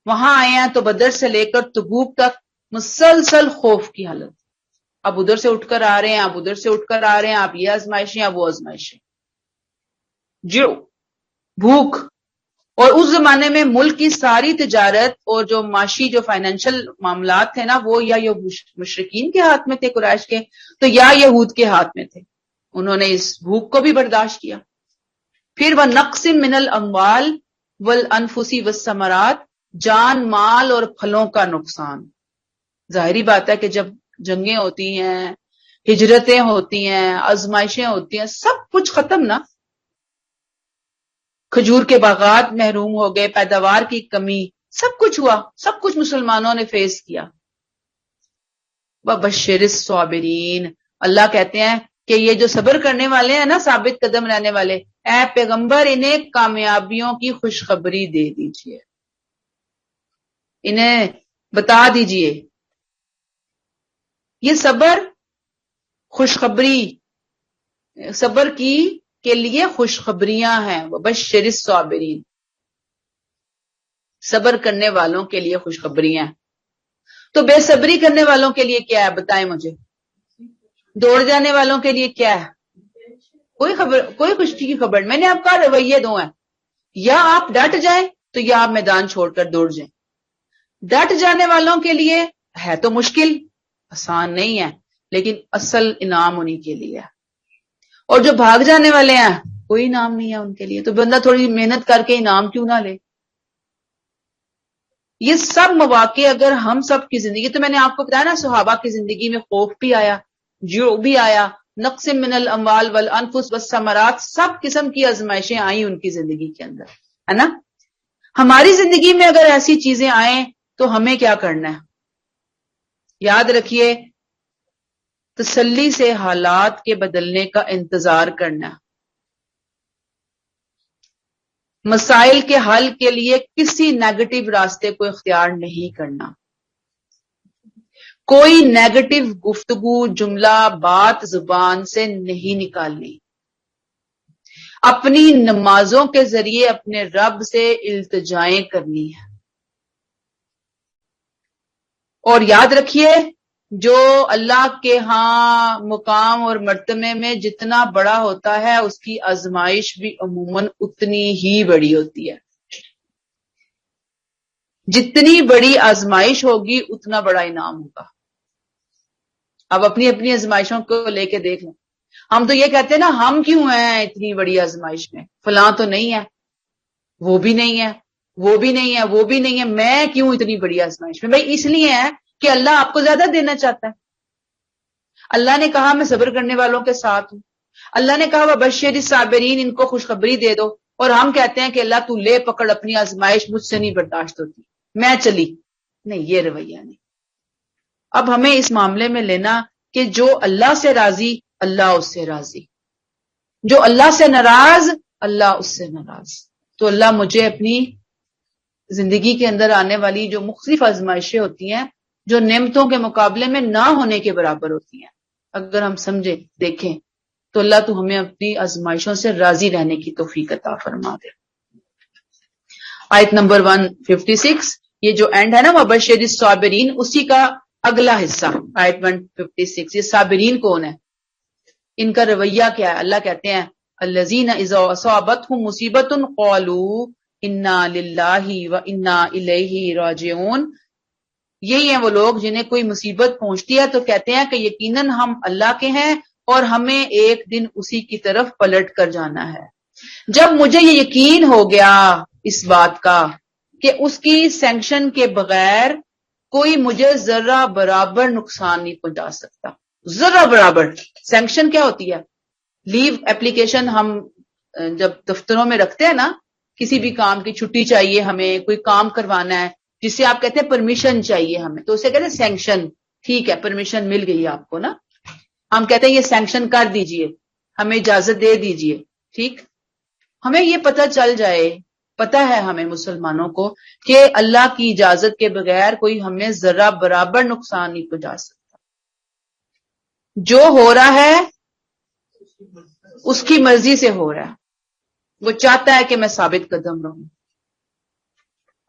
وہاں آئے ہیں تو بدر سے لے کر تبوک تک مسلسل خوف کی حالت. اب ادھر سے اٹھ کر آ رہے ہیں, اب ادھر سے اٹھ کر آ رہے ہیں, اب یہ آزمائشیں, اب وہ آزمائشیں. جو بھوک, اور اس زمانے میں ملک کی ساری تجارت اور جو معاشی جو فائنینشل معاملات تھے نا, وہ یا مشرکین کے ہاتھ میں تھے قریش کے, تو یا یہود کے ہاتھ میں تھے. انہوں نے اس بھوک کو بھی برداشت کیا. پھر وہ نقص من الاموال والانفس والثمرات, جان مال اور پھلوں کا نقصان. ظاہری بات ہے کہ جب جنگیں ہوتی ہیں, ہجرتیں ہوتی ہیں, آزمائشیں ہوتی ہیں, سب کچھ ختم نا. کھجور کے باغات محروم ہو گئے, پیداوار کی کمی, سب کچھ ہوا, سب کچھ مسلمانوں نے فیس کیا. وبشر الصابرین, اللہ کہتے ہیں کہ یہ جو صبر کرنے والے ہیں نا, ثابت قدم رہنے والے, اے پیغمبر انہیں کامیابیوں کی خوشخبری دے دیجئے, انہیں بتا دیجئے. یہ صبر خوشخبری, صبر کی کے لیے خوشخبریاں ہیں. وبشر الصابرین, صبر کرنے والوں کے لیے خوشخبریاں. تو بے صبری کرنے والوں کے لیے کیا ہے بتائیں مجھے؟ دوڑ جانے والوں کے لیے کیا ہے؟ کوئی خوشی کی خبر. میں نے آپ کا رویے دو ہیں, یا آپ ڈٹ جائیں تو یا آپ میدان چھوڑ کر دوڑ جائیں. ڈٹ جانے والوں کے لیے ہے تو مشکل, آسان نہیں ہے, لیکن اصل انعام انہی کے لیے ہے. اور جو بھاگ جانے والے ہیں, کوئی انعام نہیں ہے ان کے لیے. تو بندہ تھوڑی محنت کر کے انعام کیوں نہ لے. یہ سب مواقع اگر ہم سب کی زندگی, تو میں نے آپ کو بتایا نا, صحابہ کی زندگی میں خوف بھی آیا, جو بھی آیا, نقص من الاموال والانفس والثمرات, سب قسم کی آزمائشیں آئیں ان کی زندگی کے اندر, ہے نا. ہماری زندگی میں اگر ایسی چیزیں آئیں تو ہمیں کیا کرنا ہے؟ یاد رکھیے, تسلی سے حالات کے بدلنے کا انتظار کرنا. مسائل کے حل کے لیے کسی نیگیٹو راستے کو اختیار نہیں کرنا. کوئی نیگیٹو گفتگو, جملہ, بات زبان سے نہیں نکالنی. اپنی نمازوں کے ذریعے اپنے رب سے التجائیں کرنی ہے. اور یاد رکھیے, جو اللہ کے ہاں مقام اور مرتبے میں جتنا بڑا ہوتا ہے, اس کی آزمائش بھی عموماً اتنی ہی بڑی ہوتی ہے. جتنی بڑی آزمائش ہوگی اتنا بڑا انعام ہوگا. اب اپنی اپنی آزمائشوں کو لے کے دیکھ لیں. ہم تو یہ کہتے ہیں نا, ہم کیوں ہیں اتنی بڑی آزمائش میں, فلاں تو نہیں ہے, وہ بھی نہیں ہے, وہ بھی نہیں ہے، وہ بھی نہیں ہے، میں کیوں اتنی بڑی آزمائش میں؟ بھائی اس لیے ہے کہ اللہ آپ کو زیادہ دینا چاہتا ہے. اللہ نے کہا میں صبر کرنے والوں کے ساتھ ہوں. اللہ نے کہا وبشر الصابرین، ان کو خوشخبری دے دو. اور ہم کہتے ہیں کہ اللہ تو لے پکڑ، اپنی آزمائش مجھ سے نہیں برداشت ہوتی، میں چلی. نہیں، یہ رویہ نہیں. اب ہمیں اس معاملے میں لینا کہ جو اللہ سے راضی اللہ اس سے راضی، جو اللہ سے ناراض اللہ اس سے ناراض. تو اللہ مجھے اپنی زندگی کے اندر آنے والی جو مختلف آزمائشیں ہوتی ہیں، جو نعمتوں کے مقابلے میں نہ ہونے کے برابر ہوتی ہیں، اگر ہم سمجھیں دیکھیں تو اللہ تو ہمیں اپنی آزمائشوں سے راضی رہنے کی توفیق عطا فرما دے. آیت نمبر 156، یہ جو اینڈ ہے نا وبشر الصابرین، اسی کا اگلا حصہ آیت 156. یہ صابرین کون ہے؟ ان کا رویہ کیا ہے؟ اللہ کہتے ہیں الذین اذا اصابتهم مصیبۃ قالوا انا للہ وانا الیہ راجعون. یہی ہیں وہ لوگ جنہیں کوئی مصیبت پہنچتی ہے تو کہتے ہیں کہ یقیناً ہم اللہ کے ہیں اور ہمیں ایک دن اسی کی طرف پلٹ کر جانا ہے. جب مجھے یہ یقین ہو گیا اس بات کا کہ اس کی سینکشن کے بغیر کوئی مجھے ذرہ برابر نقصان نہیں پہنچا سکتا. ذرہ برابر. سینکشن کیا ہوتی ہے؟ لیو اپلیکیشن ہم جب دفتروں میں رکھتے ہیں نا، کسی بھی کام کی چھٹی چاہیے ہمیں، کوئی کام کروانا ہے جسے آپ کہتے ہیں پرمیشن چاہیے ہمیں، تو اسے کہتے ہیں سینکشن. ٹھیک ہے، پرمیشن مل گئی آپ کو نا، ہم کہتے ہیں یہ سینکشن کر دیجئے، ہمیں اجازت دے دیجئے. ٹھیک، ہمیں یہ پتہ چل جائے، پتہ ہے ہمیں مسلمانوں کو کہ اللہ کی اجازت کے بغیر کوئی ہمیں ذرہ برابر نقصان نہیں پہنچا سکتا. جو ہو رہا ہے اس کی مرضی سے ہو رہا ہے، وہ چاہتا ہے کہ میں ثابت قدم رہوں.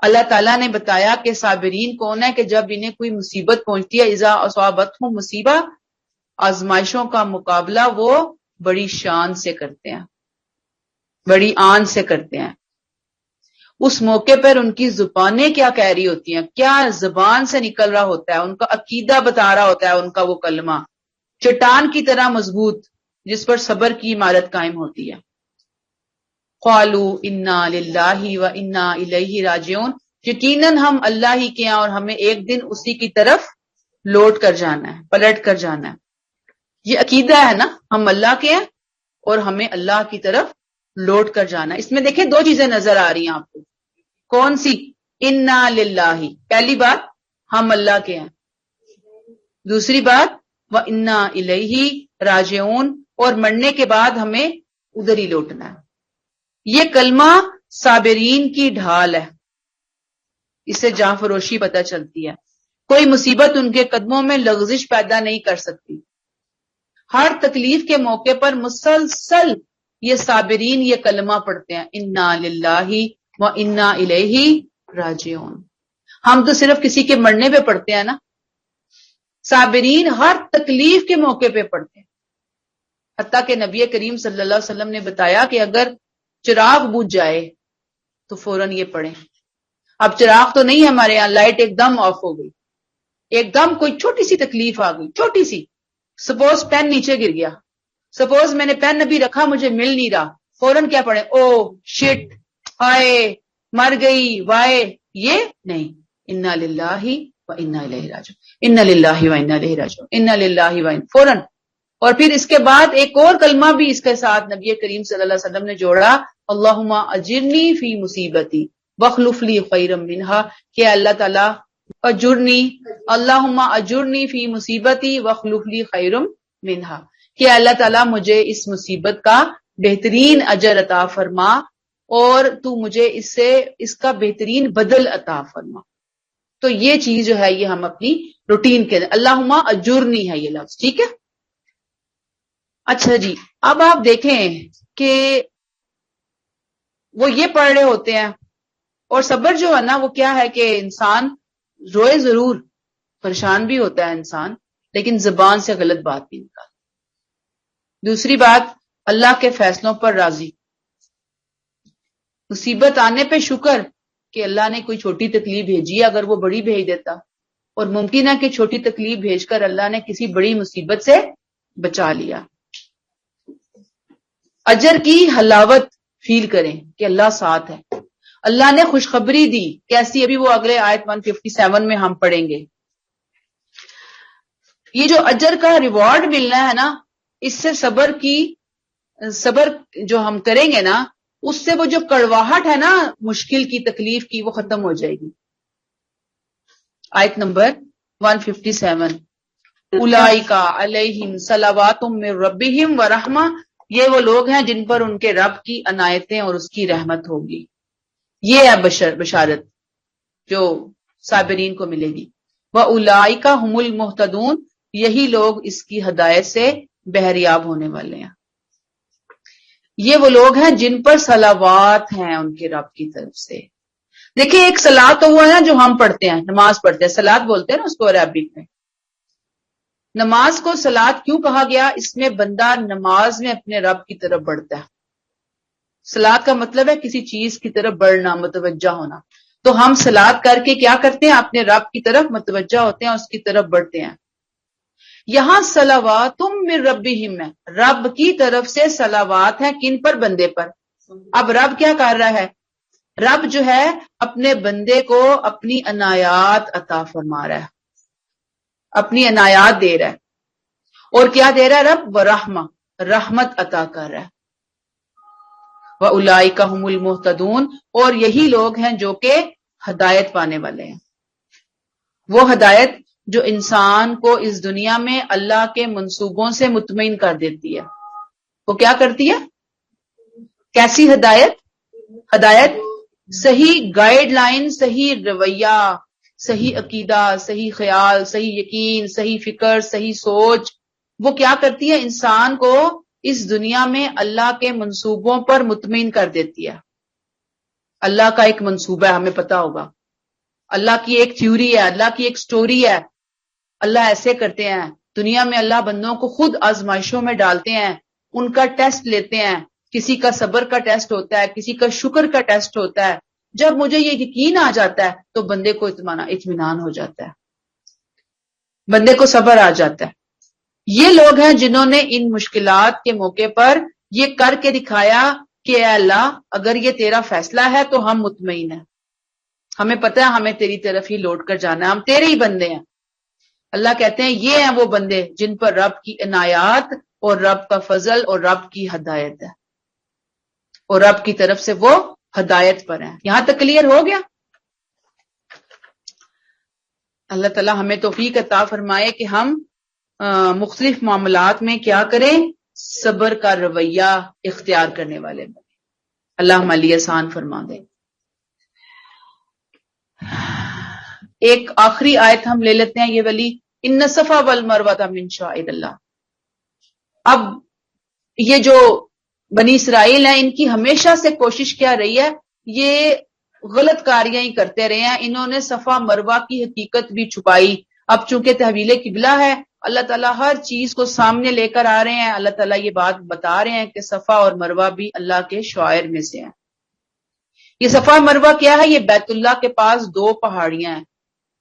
اللہ تعالیٰ نے بتایا کہ صابرین کون ہے، کہ جب انہیں کوئی مصیبت پہنچتی ہے، اذا اصابتہم مصیبہ، آزمائشوں کا مقابلہ وہ بڑی شان سے کرتے ہیں، بڑی آن سے کرتے ہیں. اس موقع پر ان کی زبانیں کیا کہہ رہی ہوتی ہیں، کیا زبان سے نکل رہا ہوتا ہے، ان کا عقیدہ بتا رہا ہوتا ہے، ان کا وہ کلمہ چٹان کی طرح مضبوط جس پر صبر کی عمارت قائم ہوتی ہے. قالوا انا للہ وانا الیہ راجعون، یقیناً ہم اللہ ہی کے ہیں اور ہمیں ایک دن اسی کی طرف لوٹ کر جانا ہے، پلٹ کر جانا ہے. یہ عقیدہ ہے نا، ہم اللہ کے ہیں اور ہمیں اللہ کی طرف لوٹ کر جانا ہے. اس میں دیکھیں دو چیزیں نظر آ رہی ہیں آپ کو. کون سی؟ انا للہ، پہلی بات ہم اللہ کے ہیں، دوسری بات وانا الیہ راجعون، اور مرنے کے بعد ہمیں ادھر ہی لوٹنا ہے. یہ کلمہ صابرین کی ڈھال ہے، اس سے جاں فروشی پتہ چلتی ہے. کوئی مصیبت ان کے قدموں میں لغزش پیدا نہیں کر سکتی. ہر تکلیف کے موقع پر مسلسل یہ صابرین یہ کلمہ پڑھتے ہیں، انا للہ وانا الیہ راجعون. ہم تو صرف کسی کے مرنے پہ پڑھتے ہیں نا، صابرین ہر تکلیف کے موقع پہ پڑھتے ہیں. حتیٰ کہ نبی کریم صلی اللہ علیہ وسلم نے بتایا کہ اگر چراغ بجھ جائے تو فوراً یہ پڑھیں. اب چراغ تو نہیں ہمارے یہاں، لائٹ ایک دم آف ہو گئی، ایک دم کوئی چھوٹی سی تکلیف آ گئی، چھوٹی سی، سپوز پین نیچے گر گیا، سپوز میں نے پین ابھی رکھا مجھے مل نہیں رہا، فوراً کیا پڑھیں؟ او شٹ، ہائے مر گئی، وائے. یہ نہیں، انا للہ وانا الیہ راجعون، انا للہ وانا الیہ راجعون، انا للہ وانا، فوراً. اور پھر اس کے بعد ایک اور کلمہ بھی اس کے ساتھ نبی کریم صلی اللہ علیہ وسلم نے جوڑا، اللہم اجرنی فی مصیبتی واخلف لی خیرا منہا، کہ اللہ تعالیٰ اجرنی، اللہم اجرنی فی مصیبتی واخلف لی خیرا منہا، کہ اللہ تعالیٰ مجھے اس مصیبت کا بہترین اجر عطا فرما اور تو مجھے اس کا بہترین بدل عطا فرما. تو یہ چیز جو ہے یہ ہم اپنی روٹین کے اللہم اجرنی ہے یہ لفظ. ٹھیک ہے. اچھا جی، اب آپ دیکھیں کہ وہ یہ پڑھ رہے ہوتے ہیں، اور صبر جو ہے نا وہ کیا ہے کہ انسان روئے ضرور، پریشان بھی ہوتا ہے انسان، لیکن زبان سے غلط بات نہیں نکالتا. دوسری بات، اللہ کے فیصلوں پر راضی. مصیبت آنے پہ شکر کہ اللہ نے کوئی چھوٹی تکلیف بھیجی ہے، اگر وہ بڑی بھیج دیتا، اور ممکن ہے کہ چھوٹی تکلیف بھیج کر اللہ نے کسی بڑی مصیبت سے بچا لیا. اجر کی حلاوت فیل کریں کہ اللہ ساتھ ہے. اللہ نے خوشخبری دی کیسی؟ ابھی وہ اگلے آیت 157 میں ہم پڑھیں گے. یہ جو اجر کا ریوارڈ ملنا ہے نا، اس سے صبر جو ہم کریں گے نا، اس سے وہ جو کڑواہٹ ہے نا مشکل کی، تکلیف کی، وہ ختم ہو جائے گی. آیت نمبر 157، اولئک علیہم صلوات من ربہم ورحمہ، یہ وہ لوگ ہیں جن پر ان کے رب کی عنایتیں اور اس کی رحمت ہوگی. یہ ہے بشارت جو صابرین کو ملے گی. وَأُولَئِكَ هُمُ الْمُهْتَدُونَ، یہی لوگ اس کی ہدایت سے بہریاب ہونے والے ہیں. یہ وہ لوگ ہیں جن پر صلوات ہیں ان کے رب کی طرف سے. دیکھیں ایک صلات تو وہ ہے نا جو ہم پڑھتے ہیں، نماز پڑھتے ہیں، صلات بولتے ہیں نا اس کو عربک میں. نماز کو صلات کیوں کہا گیا؟ اس میں بندہ نماز میں اپنے رب کی طرف بڑھتا ہے. صلات کا مطلب ہے کسی چیز کی طرف بڑھنا، متوجہ ہونا. تو ہم صلات کر کے کیا کرتے ہیں؟ اپنے رب کی طرف متوجہ ہوتے ہیں، اس کی طرف بڑھتے ہیں. یہاں صلوات من ربہم ہے، رب کی طرف سے صلوات ہے. کن پر؟ بندے پر. اب رب کیا کر رہا ہے؟ رب جو ہے اپنے بندے کو اپنی عنایات عطا فرما رہا ہے، اپنی عنایات دے رہا ہے. اور کیا دے رہا ہے رب؟ ورحمہ، رحمت عطا کر رہا ہے. وَأُولَئِكَ هُمُ الْمُهْتَدُونَ، اور یہی لوگ ہیں جو کہ ہدایت پانے والے ہیں. وہ ہدایت جو انسان کو اس دنیا میں اللہ کے منصوبوں سے مطمئن کر دیتی ہے. وہ کیا کرتی ہے؟ کیسی ہدایت؟ ہدایت صحیح گائیڈ لائن، صحیح رویہ، صحیح عقیدہ، صحیح خیال، صحیح یقین، صحیح فکر، صحیح سوچ. وہ کیا کرتی ہے؟ انسان کو اس دنیا میں اللہ کے منصوبوں پر مطمئن کر دیتی ہے. اللہ کا ایک منصوبہ ہے، ہمیں پتا ہوگا. اللہ کی ایک تھیوری ہے، اللہ کی ایک سٹوری ہے. اللہ ایسے کرتے ہیں. دنیا میں اللہ بندوں کو خود آزمائشوں میں ڈالتے ہیں، ان کا ٹیسٹ لیتے ہیں. کسی کا صبر کا ٹیسٹ ہوتا ہے، کسی کا شکر کا ٹیسٹ ہوتا ہے. جب مجھے یہ یقین آ جاتا ہے تو بندے کو اطمینان ہو جاتا ہے، بندے کو صبر آ جاتا ہے. یہ لوگ ہیں جنہوں نے ان مشکلات کے موقع پر یہ کر کے دکھایا کہ اے اللہ اگر یہ تیرا فیصلہ ہے تو ہم مطمئن ہیں، ہمیں پتہ ہے ہمیں تیری طرف ہی لوٹ کر جانا ہے، ہم تیرے ہی بندے ہیں. اللہ کہتے ہیں یہ ہیں وہ بندے جن پر رب کی عنایات اور رب کا فضل اور رب کی ہدایت ہے، اور رب کی طرف سے وہ ہدایت پر ہیں. یہاں تک کلیئر ہو گیا؟ اللہ تعالی ہمیں توفیق عطا فرمائے کہ ہم مختلف معاملات میں کیا کریں؟ صبر کا رویہ اختیار کرنے والے بنے. اللہ ہمارے لیے آسان فرما دے. ایک آخری آیت ہم لے لیتے ہیں یہ والی، ان الصفا والمروہ من شعائر اللہ. اب یہ جو بنی اسرائیل ہیں ان کی ہمیشہ سے کوشش کیا رہی ہے؟ یہ غلط کاریاں ہی کرتے رہے ہیں. انہوں نے صفا مروہ کی حقیقت بھی چھپائی. اب چونکہ تحویل قبلہ ہے، اللہ تعالیٰ ہر چیز کو سامنے لے کر آ رہے ہیں. اللہ تعالیٰ یہ بات بتا رہے ہیں کہ صفا اور مروہ بھی اللہ کے شعائر میں سے ہیں. یہ صفا مروہ کیا ہے؟ یہ بیت اللہ کے پاس دو پہاڑیاں ہیں.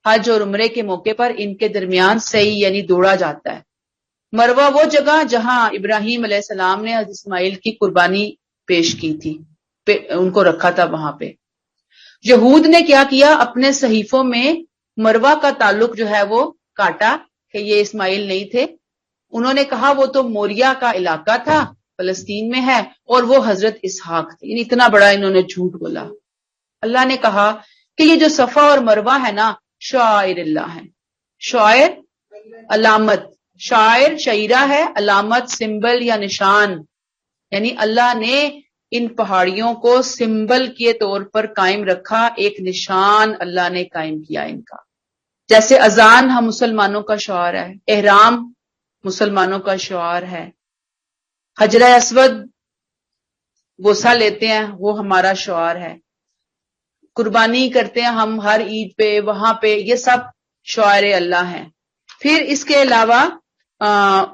حج اور عمرے کے موقع پر ان کے درمیان سعی یعنی دوڑا جاتا ہے. مروہ وہ جگہ جہاں ابراہیم علیہ السلام نے حضرت اسماعیل کی قربانی پیش کی تھی، ان کو رکھا تھا وہاں پہ. یہود نے کیا کیا؟ اپنے صحیفوں میں مروہ کا تعلق جو ہے وہ کاٹا کہ یہ اسماعیل نہیں تھے. انہوں نے کہا وہ تو موریا کا علاقہ تھا، فلسطین میں ہے، اور وہ حضرت اسحاق تھے. یعنی اتنا بڑا انہوں نے جھوٹ بولا. اللہ نے کہا کہ یہ جو صفا اور مروہ ہے نا، شعائر اللہ ہے. شعائر علامت، شاعر شعیرہ ہے، علامت سمبل یا نشان. یعنی اللہ نے ان پہاڑیوں کو سمبل کے طور پر قائم رکھا، ایک نشان اللہ نے قائم کیا ان کا. جیسے اذان ہم مسلمانوں کا شعار ہے، احرام مسلمانوں کا شعار ہے، حجر اسود بوسہ لیتے ہیں وہ ہمارا شعار ہے، قربانی کرتے ہیں ہم ہر عید پہ، وہاں پہ، یہ سب شعائر اللہ ہیں. پھر اس کے علاوہ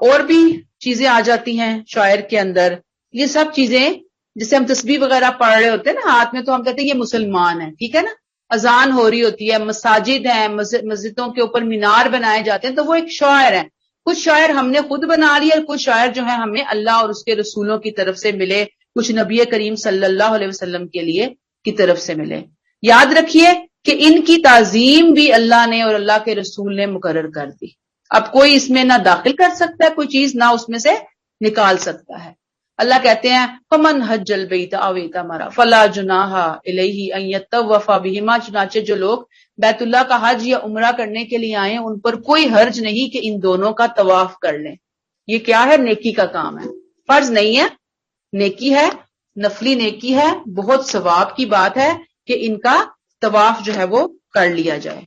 اور بھی چیزیں آ جاتی ہیں شاعر کے اندر. یہ سب چیزیں جیسے ہم تسبیح وغیرہ پڑھ رہے ہوتے ہیں نا ہاتھ میں، تو ہم کہتے ہیں یہ مسلمان ہے، ٹھیک ہے نا. اذان ہو رہی ہوتی ہے، مساجد ہیں، مسجدوں کے اوپر مینار بنائے جاتے ہیں، تو وہ ایک شاعر ہے. کچھ شاعر ہم نے خود بنا لیے، اور کچھ شاعر جو ہیں ہمیں اللہ اور اس کے رسولوں کی طرف سے ملے، کچھ نبی کریم صلی اللہ علیہ وسلم کے لیے کی طرف سے ملے. یاد رکھیے کہ ان کی تعظیم بھی اللہ نے اور اللہ کے رسول نے مقرر کر دی. اب کوئی اس میں نہ داخل کر سکتا ہے کوئی چیز، نہ اس میں سے نکال سکتا ہے. اللہ کہتے ہیں فمن حج البیت او اعتمر فلا جناح الیہ ان یطوف بہما، چنانچہ جو لوگ بیت اللہ کا حج یا عمرہ کرنے کے لیے آئیں ان پر کوئی حرج نہیں کہ ان دونوں کا طواف کر لیں. یہ کیا ہے؟ نیکی کا کام ہے، فرض نہیں ہے، نیکی ہے، نفلی نیکی ہے، بہت ثواب کی بات ہے کہ ان کا طواف جو ہے وہ کر لیا جائے.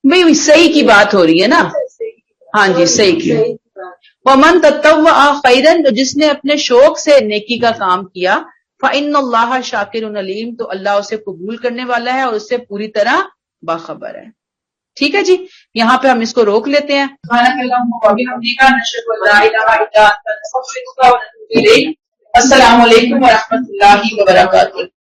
بھئی صحیح کی بات ہو رہی ہے نا؟ ہاں جی صحیح کی. ومن تطوع خیرا، جس نے اپنے شوق سے نیکی کا کام کیا، فإن اللہ شاکر علیم، تو اللہ اسے قبول کرنے والا ہے اور اس سے پوری طرح باخبر ہے. ٹھیک ہے جی، یہاں پہ ہم اس کو روک لیتے ہیں. السلام علیکم ورحمۃ اللہ وبرکاتہ.